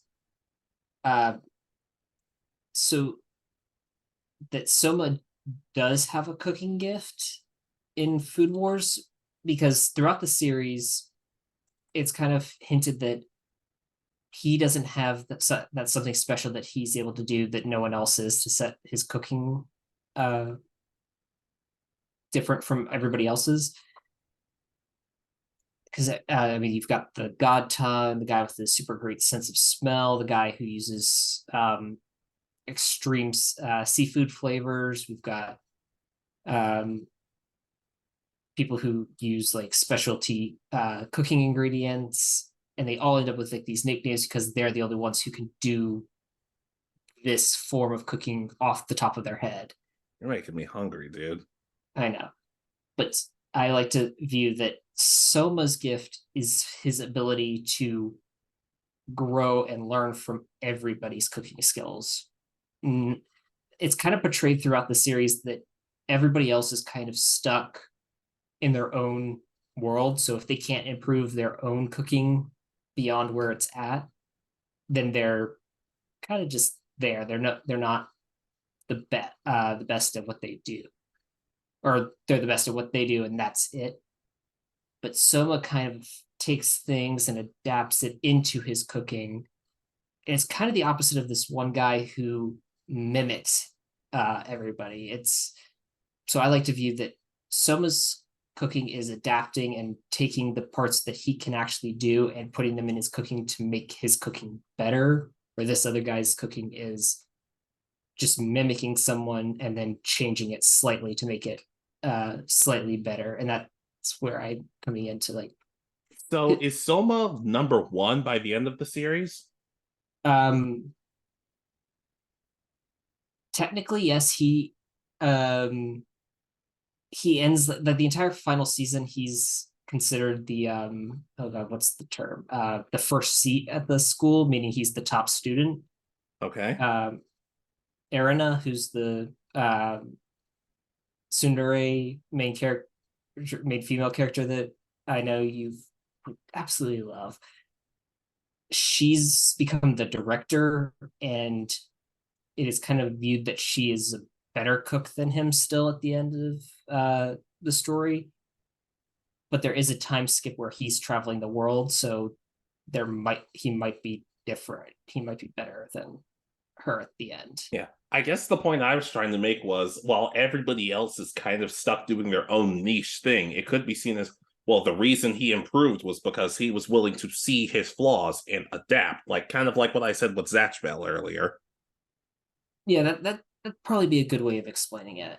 uh so that Soma does have a cooking gift in Food Wars, because throughout the series it's kind of hinted that he doesn't have that's something special that he's able to do that no one else is, to set his cooking uh different from everybody else's. Because I mean, you've got the God Tongue, the guy with the super great sense of smell, the guy who uses extreme seafood flavors. We've got um, people who use like specialty cooking ingredients, and they all end up with like these nicknames because they're the only ones who can do this form of cooking off the top of their head. You're making me hungry, dude. I know, but I like to view that Soma's gift is his ability to grow and learn from everybody's cooking skills. It's kind of portrayed throughout the series that everybody else is kind of stuck in their own world. So if they can't improve their own cooking beyond where it's at, then they're kind of just there. They're not the best at what they do, or they're the best at what they do, and that's it. But Soma kind of takes things and adapts it into his cooking. And it's kind of the opposite of this one guy who mimics everybody. It's so I like to view that Soma's cooking is adapting and taking the parts that he can actually do and putting them in his cooking to make his cooking better, where this other guy's cooking is just mimicking someone and then changing it slightly to make it slightly better. And that's where I'm coming into like. So is Soma number one by the end of the series? Technically, yes, he ends the entire final season. He's considered the oh god, what's the term? The first seat at the school, meaning he's the top student. Okay. Erina, who's the tsundere main female character that I know you absolutely love. She's become the director, and it is kind of viewed that she is a better cook than him still at the end of the story. But there is a time skip where he's traveling the world, so he might be different. He might be better than her at the end. Yeah. I guess the point I was trying to make was, while everybody else is kind of stuck doing their own niche thing, it could be seen as, well, the reason he improved was because he was willing to see his flaws and adapt, like kind of like what I said with Zatchbell earlier. Yeah, that'd probably be a good way of explaining it.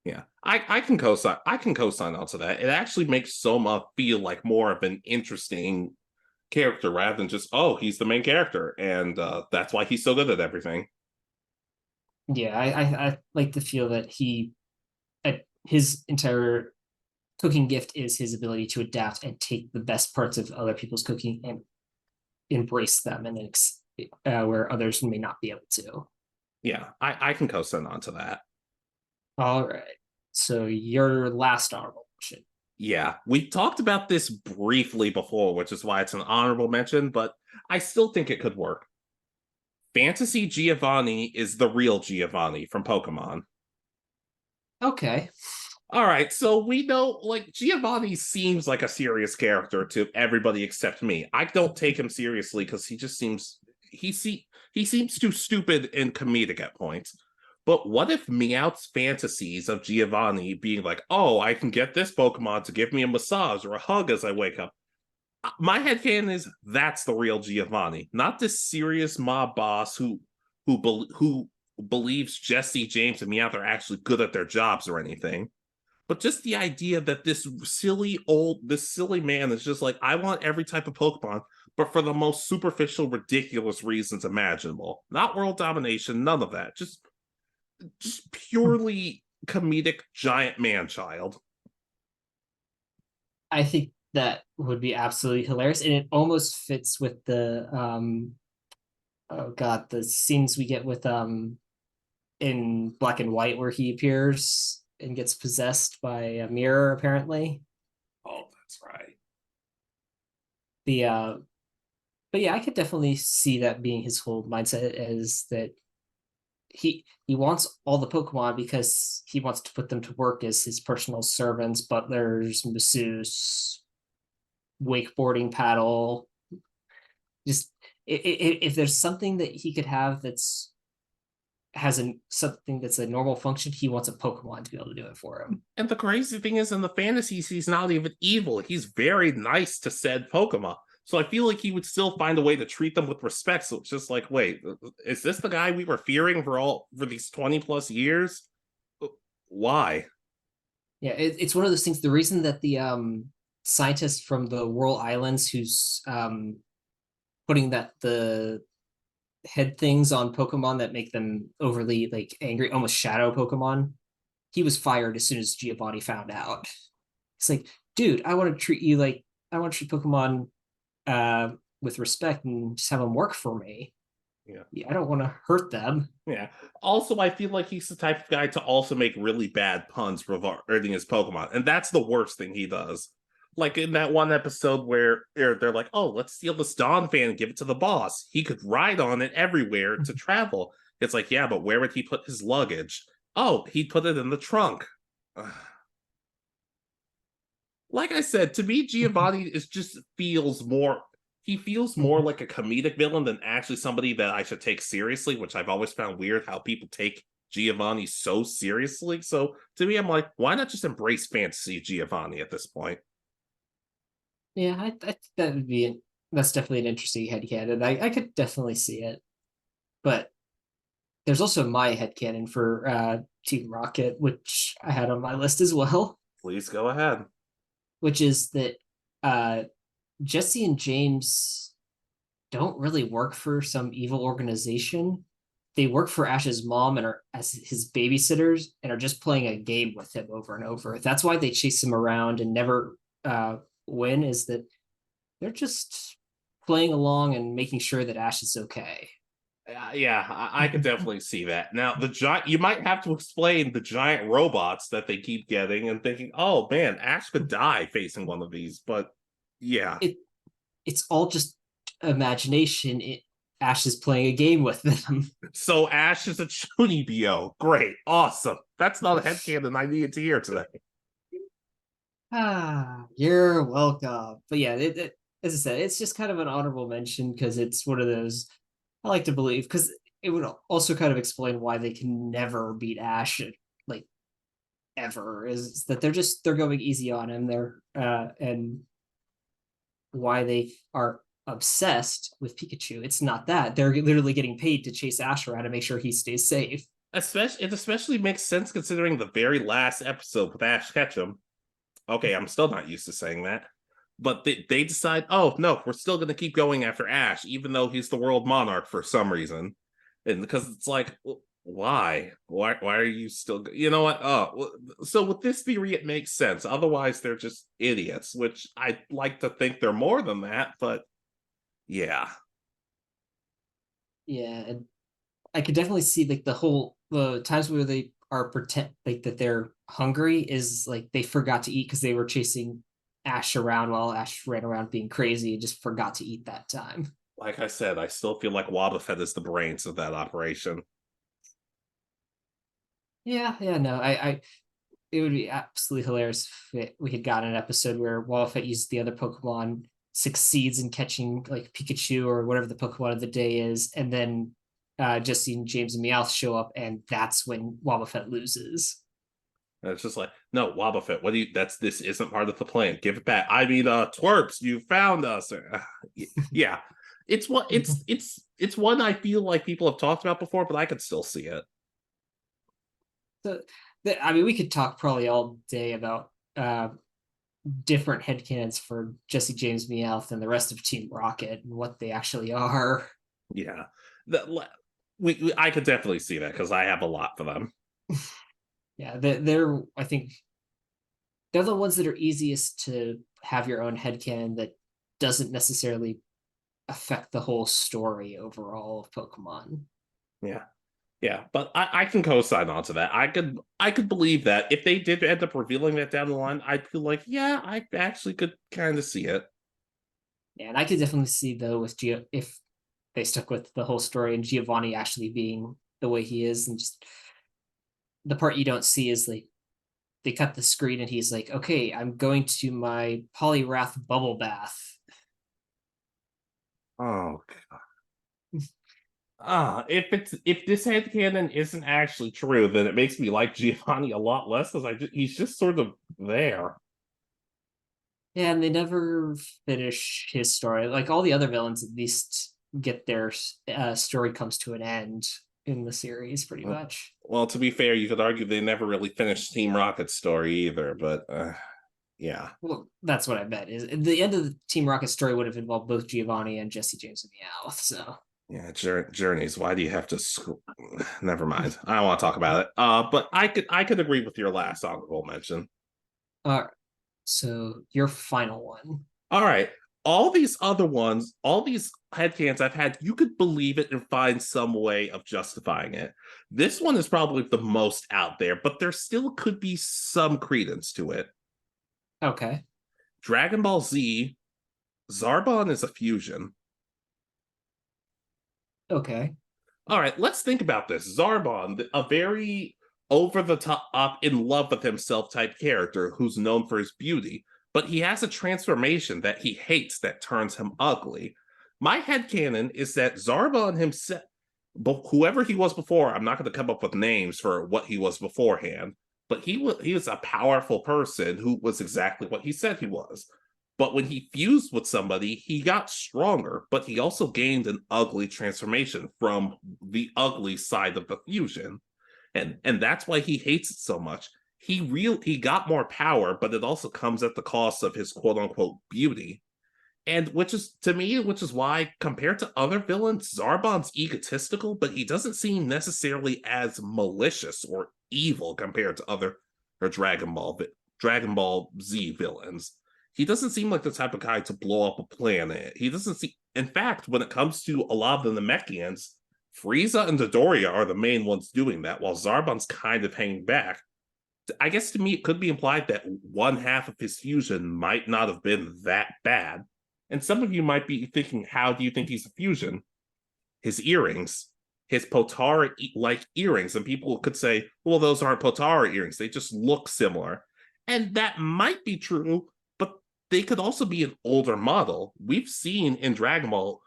Yeah, I can co-sign. I can co-sign onto that. It actually makes Soma feel like more of an interesting character rather than just, oh, he's the main character, and that's why he's so good at everything. Yeah, I like to feel that his entire cooking gift is his ability to adapt and take the best parts of other people's cooking and embrace them, and where others may not be able to. Yeah, I can co-sign onto that. All right. So your last honorable mention. Yeah, we talked about this briefly before, which is why it's an honorable mention, but I still think it could work. Fantasy Giovanni is the real Giovanni from Pokemon. Okay. All right, so we know, like, Giovanni seems like a serious character to everybody except me. I don't take him seriously because he just seems he seems too stupid and comedic at points. But what if Meowth's fantasies of Giovanni being like, oh, I can get this Pokemon to give me a massage or a hug as I wake up? My headcanon is that's the real Giovanni, not this serious mob boss who believes Jesse, James, and Meowth are actually good at their jobs or anything. But just the idea that this silly man is just like, I want every type of Pokemon, but for the most superficial, ridiculous reasons imaginable. Not world domination, none of that. Just purely comedic giant man-child. I think that would be absolutely hilarious, and it almost fits with the oh god, the scenes we get with in Black and White where he appears and gets possessed by a mirror, apparently. Oh, that's right. The but yeah, I could definitely see that being his whole mindset, is that he wants all the Pokemon because he wants to put them to work as his personal servants, butlers, masseuse, wakeboarding paddle. Just if there's something that he could have that's something that's a normal function, he wants a Pokemon to be able to do it for him. And the crazy thing is, in the fantasies, he's not even evil. He's very nice to said Pokemon. So I feel like he would still find a way to treat them with respect. So it's just like, wait, is this the guy we were fearing for these 20 plus years? Why? Yeah, it's one of those things. The reason that the scientist from the Whirl Islands, who's putting the head things on Pokemon that make them overly like angry, almost shadow Pokemon, he was fired as soon as Giovanni found out. It's like, dude, I want to treat Pokemon with respect and just have them work for me. Yeah, I don't want to hurt them. Yeah. Also, I feel like he's the type of guy to also make really bad puns regarding his Pokemon, and that's the worst thing he does. Like in that one episode where they're like, "Oh, let's steal this Dawn fan and give it to the boss. He could ride on it everywhere to travel." It's like, yeah, but where would he put his luggage? Oh, he'd put it in the trunk. Like I said, to me, Giovanni feels more like a comedic villain than actually somebody that I should take seriously, which I've always found weird how people take Giovanni so seriously. So to me, I'm like, why not just embrace fantasy Giovanni at this point? Yeah, I that would be that's definitely an interesting headcanon. I could definitely see it. But there's also my headcanon for Team Rocket, which I had on my list as well. Please go ahead. Which is that Jesse and James don't really work for some evil organization. They work for Ash's mom and are as his babysitters and are just playing a game with him over and over. That's why they chase him around and never win, is that they're just playing along and making sure that Ash is okay. Yeah, I could definitely see that. Now, you might have to explain the giant robots that they keep getting and thinking, oh man, Ash could die facing one of these. But yeah, it's all just imagination. Ash is playing a game with them. So Ash is a Chunibyo. Great, awesome. That's not a headcanon I needed to hear today. You're welcome. But yeah, as I said, it's just kind of an honorable mention because it's one of those I like to believe, because it would also kind of explain why they can never beat Ash, like ever, is that they're going easy on him there, and why they are obsessed with Pikachu. It's not that they're literally getting paid to chase Ash around and make sure he stays safe. It especially makes sense considering the very last episode with Ash Ketchum. Okay, I'm still not used to saying that. But they decide, oh, no, we're still going to keep going after Ash, even though he's the world monarch for some reason. And because it's like, why? Why are you still... You know what? Oh, so with this theory, it makes sense. Otherwise, they're just idiots, which I'd like to think they're more than that, but yeah. Yeah, and I could definitely see like the times where they are pretend like that they're hungry is like they forgot to eat because they were chasing Ash around while Ash ran around being crazy and just forgot to eat that time. Like I said, I still feel like Wobbuffet is the brains of that operation. Yeah, no, it would be absolutely hilarious if we had gotten an episode where Wobbuffet uses the other Pokemon, succeeds in catching like Pikachu or whatever the Pokemon of the day is, and then just seeing James and Meowth show up, and that's when Wobbuffet loses. And it's just like, no, Wobbuffet, this isn't part of the plan. Give it back. I mean, twerps, you found us. Yeah. It's one I feel like people have talked about before, but I could still see it. So I mean, we could talk probably all day about different headcanons for Jesse James Meowth and the rest of Team Rocket and what they actually are. Yeah, I could definitely see that because I have a lot for them. Yeah, they're I think they're the ones that are easiest to have your own headcanon that doesn't necessarily affect the whole story overall of Pokemon. Yeah. Yeah, but I can co-sign onto that. I could believe that if they did end up revealing that down the line, I'd feel like, yeah, I actually could kind of see it. Yeah, and I could definitely see though with if they stuck with the whole story and Giovanni actually being the way he is, and just the part you don't see is like they cut the screen and he's like, okay, I'm going to my Poliwrath bubble bath. Oh if this headcanon isn't actually true, then it makes me like Giovanni a lot less because he's just sort of there. Yeah, and they never finish his story. Like all the other villains, at least get their story comes to an end in the series, pretty much. Well, to be fair, you could argue they never really finished Team Rocket's story either, but yeah. Well, that's what I bet. Is the end of the Team Rocket story would have involved both Giovanni and Jesse James Meowth. So yeah, journeys. Why do you have to? Never mind. I don't want to talk about it. But I could agree with your last honorable mention. all right. So your final one. All right. All these other ones, all these headcanons I've had, you could believe it and find some way of justifying it. This one is probably the most out there, but there still could be some credence to it. Okay. Dragon Ball Z, Zarbon is a fusion. Okay. All right, let's think about this. Zarbon, a very over the top, in love with himself type character who's known for his beauty, but he has a transformation that he hates that turns him ugly. My headcanon is that Zarbon himself, whoever he was before, I'm not going to come up with names for what he was beforehand, but he was a powerful person who was exactly what he said he was. But when he fused with somebody, he got stronger, but he also gained an ugly transformation from the ugly side of the fusion. And that's why he hates it so much. He got more power, but it also comes at the cost of his quote unquote beauty. And which is to me, which is why compared to other villains, Zarbon's egotistical, but he doesn't seem necessarily as malicious or evil compared to other or Dragon Ball Z villains. He doesn't seem like the type of guy to blow up a planet. He doesn't see. In fact, when it comes to a lot of the Namekians, Frieza and Dodoria are the main ones doing that, while Zarbon's kind of hanging back. I guess to me, it could be implied that one half of his fusion might not have been that bad. And some of you might be thinking, how do you think he's a fusion? His earrings, his Potara like earrings. And people could say, well, those aren't Potara earrings. They just look similar. And that might be true, but they could also be an older model. We've seen in Dragon Ball,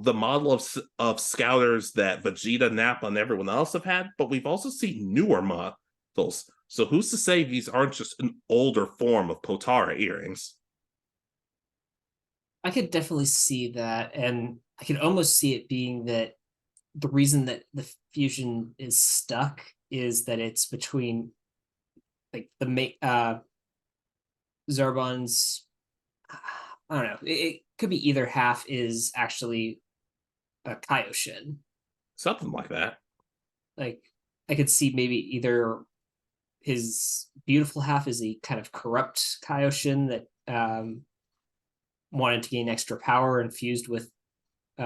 the model of Scouters that Vegeta, Nappa, and everyone else have had, but we've also seen newer models. So who's to say these aren't just an older form of Potara earrings? I could definitely see that, and I could almost see it being that the reason that the fusion is stuck is that it's between like the Zarbon's. I don't know. It could be either half is actually a Kaioshin. Something like that. Like I could see maybe either his beautiful half is a kind of corrupt Kaioshin that wanted to gain extra power and fused with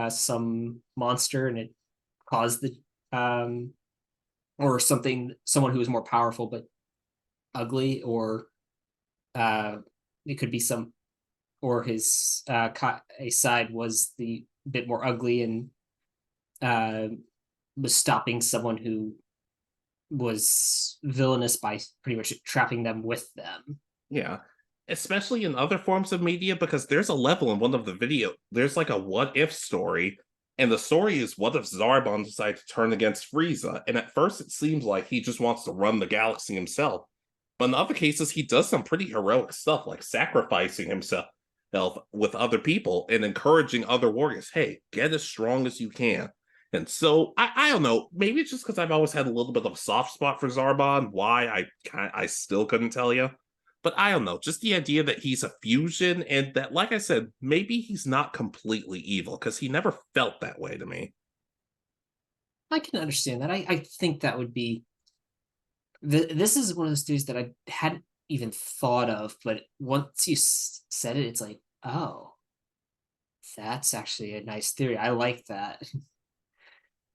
some monster, and it caused the or someone who was more powerful but ugly, or it could be some, or his a side was the bit more ugly and was stopping someone who was villainous by pretty much trapping them with them. Yeah. Especially in other forms of media, because there's a level in one of the video, there's like a what if story, and the story is what if Zarbon decides to turn against Frieza, and at first it seems like he just wants to run the galaxy himself, but in other cases he does some pretty heroic stuff, like sacrificing himself with other people and encouraging other warriors, hey, get as strong as you can. And so I don't know, maybe it's just because I've always had a little bit of a soft spot for Zarbon, why I still couldn't tell you. But I don't know, just the idea that he's a fusion and that, like I said, maybe he's not completely evil because he never felt that way to me. I can understand that. I think that would be. This is one of those theories that I hadn't even thought of, but once you said it, it's like, oh, that's actually a nice theory. I like that.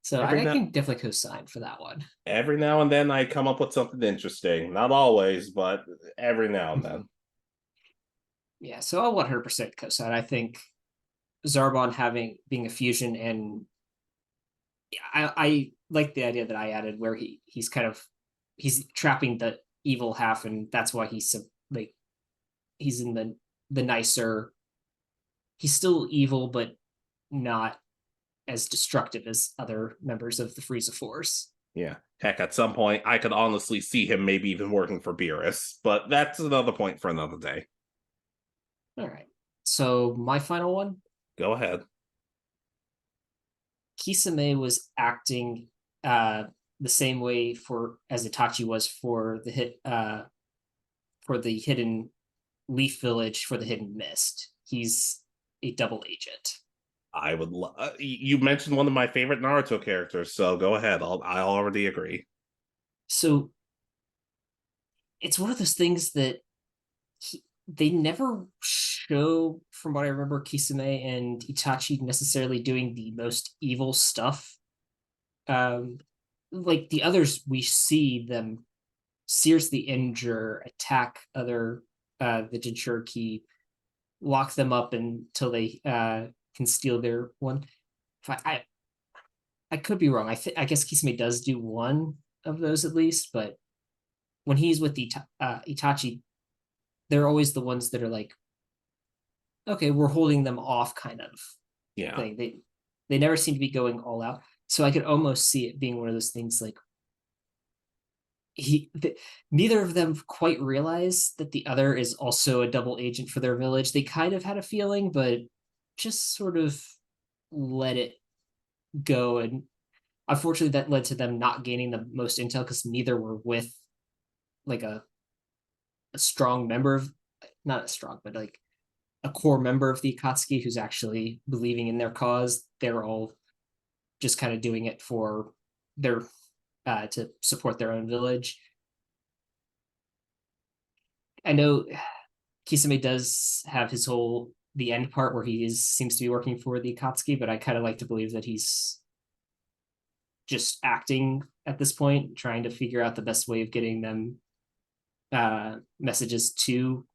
So I can definitely co-sign for that one. Every now and then I come up with something interesting. Not always, but every now and then. Yeah, so I'll 100% co-sign. I think Zarbon being a fusion, and I like the idea that I added where he's kind of he's trapping the evil half, and that's why he's like he's in the nicer. He's still evil, but not as destructive as other members of the Frieza Force. Yeah. Heck, at some point, I could honestly see him maybe even working for Beerus, but that's another point for another day. All right. So my final one. Go ahead. Kisame was acting the same way as Itachi was for the hidden Leaf Village for the Hidden Mist. He's a double agent. I would. You mentioned one of my favorite Naruto characters, so go ahead. I already agree. So it's one of those things that they never show, from what I remember, Kisame and Itachi necessarily doing the most evil stuff. Like the others, we see them seriously injure, attack the Jinchuriki, lock them up until they can steal their one. I could be wrong. I guess Kisame does do one of those at least, but when he's with Itachi, they're always the ones that are like, okay, we're holding them off, kind of thing. They never seem to be going all out. So I could almost see it being one of those things like neither of them quite realize that the other is also a double agent for their village. They kind of had a feeling, but just sort of let it go. And unfortunately, that led to them not gaining the most intel because neither were with like a strong member of, not as strong, but like a core member of the Akatsuki who's actually believing in their cause. They're all just kind of doing it for their to support their own village. I know Kisame does have the end part where he seems to be working for the Akatsuki, but I kind of like to believe that he's just acting at this point, trying to figure out the best way of getting them messages to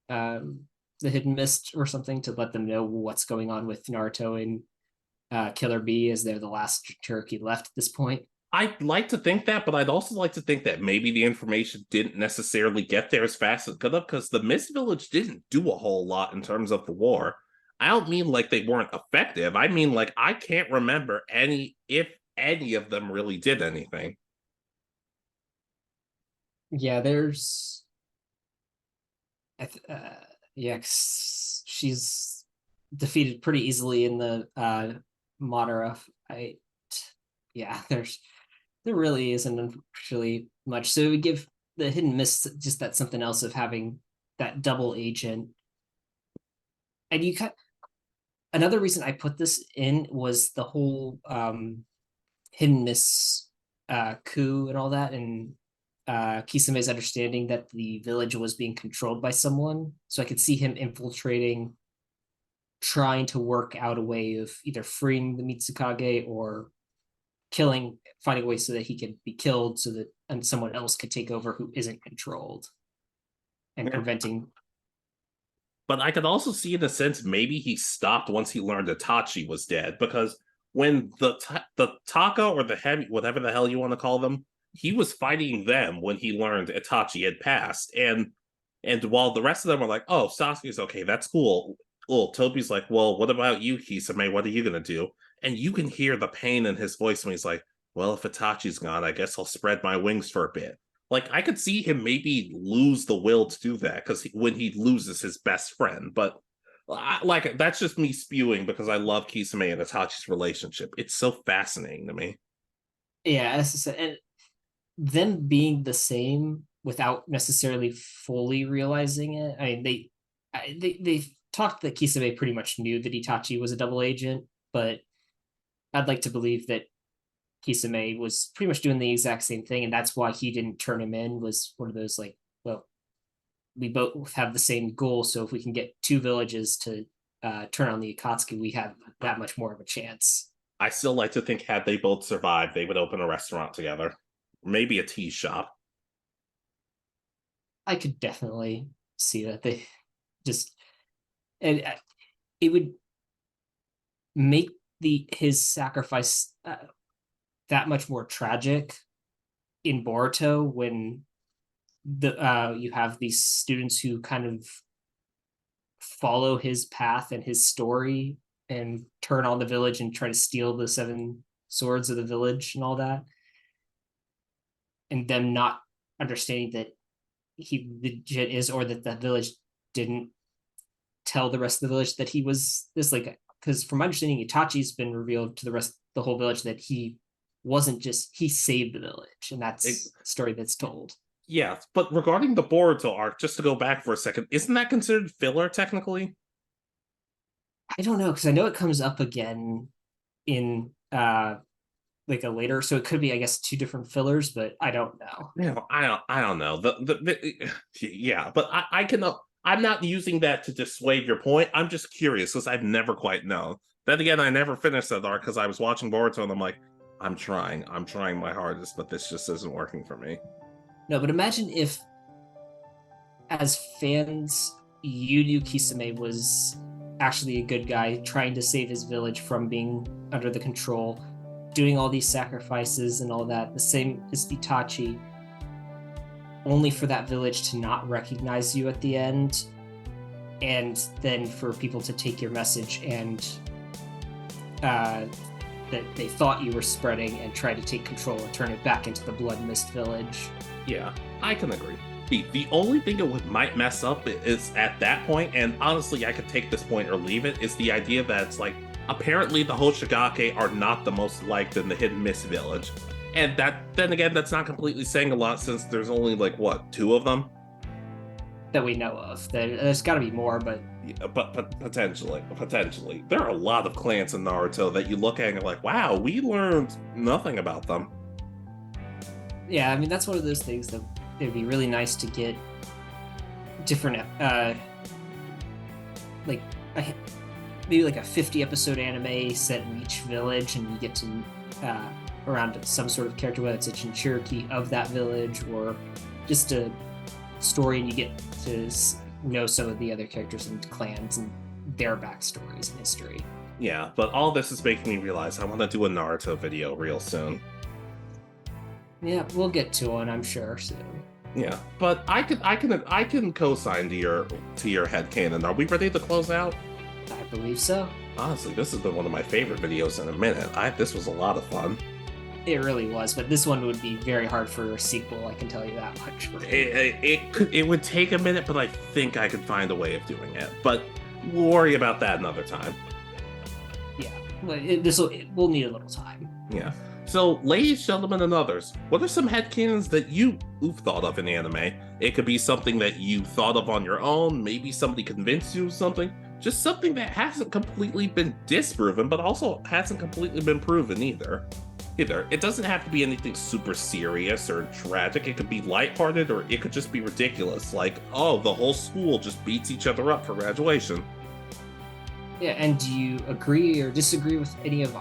the Hidden Mist or something to let them know what's going on with Naruto and Killer Bee, as they're the last Cherokee left at this point. I'd like to think that, but I'd also like to think that maybe the information didn't necessarily get there as fast as it could have, because the Mist Village didn't do a whole lot in terms of the war. I don't mean like they weren't effective. I mean like I can't remember if any of them really did anything. Yeah, there's she's defeated pretty easily in the Madara fight. There really isn't actually much. So we give the Hidden Mist just that something else of having that double agent. And another reason I put this in was the whole Hidden Mist coup and all that, and Kisame's understanding that the village was being controlled by someone. So I could see him infiltrating, trying to work out a way of either freeing the Mitsukage or finding a way so that he could be killed, so that and someone else could take over who isn't controlled, and preventing. But I could also see, in a sense, maybe he stopped once he learned Itachi was dead, because when the Taka or the Heavy, whatever the hell you want to call them, he was fighting them when he learned Itachi had passed, and while the rest of them were like, "Oh, Sasuke's okay, that's cool." Well, Toby's like, "Well, what about you, Kisame? What are you gonna do?" And you can hear the pain in his voice when he's like, "Well, if Itachi's gone, I guess I'll spread my wings for a bit." Like, I could see him maybe lose the will to do that because when he loses his best friend. But that's just me spewing because I love Kisame and Itachi's relationship. It's so fascinating to me. Yeah, as I said, and them being the same without necessarily fully realizing it. I mean, they talked that Kisame pretty much knew that Itachi was a double agent, but I'd like to believe that Kisame was pretty much doing the exact same thing, and that's why he didn't turn him in. Was one of those like, well, we both have the same goal, so if we can get 2 villages to turn on the Akatsuki, we have that much more of a chance. I still like to think had they both survived, they would open a restaurant together. Maybe a tea shop. I could definitely see that they just, and it would make his sacrifice that much more tragic in Boruto when you have these students who kind of follow his path and his story and turn on the village and try to steal the 7 swords of the village and all that, and them not understanding that he legit is, or that the village didn't tell the rest of the village that he was this, like, because from my understanding, Itachi's been revealed to the whole village that he wasn't just, he saved the village, and that's a story that's told. Yeah, but regarding the Boruto arc, just to go back for a second, isn't that considered filler technically? I don't know, because I know it comes up again in like a later, so it could be, I guess, 2 different fillers, but I don't know. No, I don't know. Yeah, but I'm not using that to dissuade your point. I'm just curious because I've never quite known. Then again, I never finished that arc because I was watching Boruto and I'm like, I'm trying my hardest, but this just isn't working for me. No, but imagine if, as fans, you knew Kisame was actually a good guy trying to save his village from being under the control, doing all these sacrifices and all that, the same as Itachi, only for that village to not recognize you at the end, and then for people to take your message and that they thought you were spreading and try to take control and turn it back into the Blood Mist village. Yeah, I can agree. The only thing it might mess up is at that point, and honestly, I could take this point or leave it, is the idea that it's like, apparently the Hoshigake are not the most liked in the Hidden Mist village. And then again, that's not completely saying a lot since there's only, like, what, 2 of them? That we know of. There's got to be more, but... Yeah, but potentially. There are a lot of clans in Naruto that you look at and you're like, wow, we learned nothing about them. Yeah, I mean, that's one of those things that it'd be really nice to get different, like, maybe like a 50-episode anime set in each village, and you get to around some sort of character, whether it's a Jinchuriki of that village or just a story, and you get to know some of the other characters and clans and their backstories and history. Yeah, but all this is making me realize I want to do a Naruto video real soon. Yeah, we'll get to one, I'm sure, soon. Yeah, but I can co-sign to your headcanon. Are we ready to close out? I believe so. Honestly, this has been one of my favorite videos in a minute. This was a lot of fun. It really was, but this one would be very hard for a sequel, I can tell you that much. It would take a minute, but I think I could find a way of doing it. But we'll worry about that another time. Yeah, we'll need a little time. Yeah. So, ladies, gentlemen, and others, what are some headcanons that you've thought of in anime? It could be something that you thought of on your own, maybe somebody convinced you of something, just something that hasn't completely been disproven, but also hasn't completely been proven either. It doesn't have to be anything super serious or tragic. It could be lighthearted, or it could just be ridiculous, like, oh, the whole school just beats each other up for graduation. Yeah, and do you agree or disagree with any of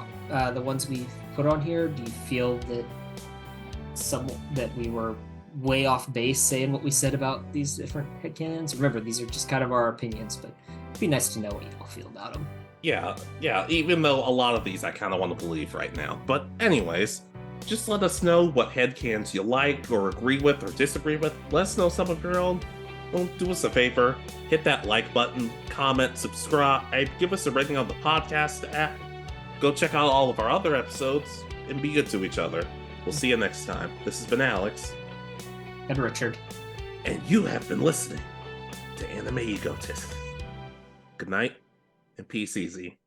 the ones we've put on here? Do you feel that we were way off base saying what we said about these different headcanons? Remember, these are just kind of our opinions, but it'd be nice to know what you all feel about them. Yeah, even though a lot of these I kind of want to believe right now. But anyways, just let us know what headcanons you like or agree with or disagree with. Let us know some of your own. Well, do us a favor, hit that like button, comment, subscribe, give us a rating on the podcast app. Go check out all of our other episodes and be good to each other. We'll see you next time. This has been Alex. And Richard. And you have been listening to Anime Egotists. Good night and peace easy.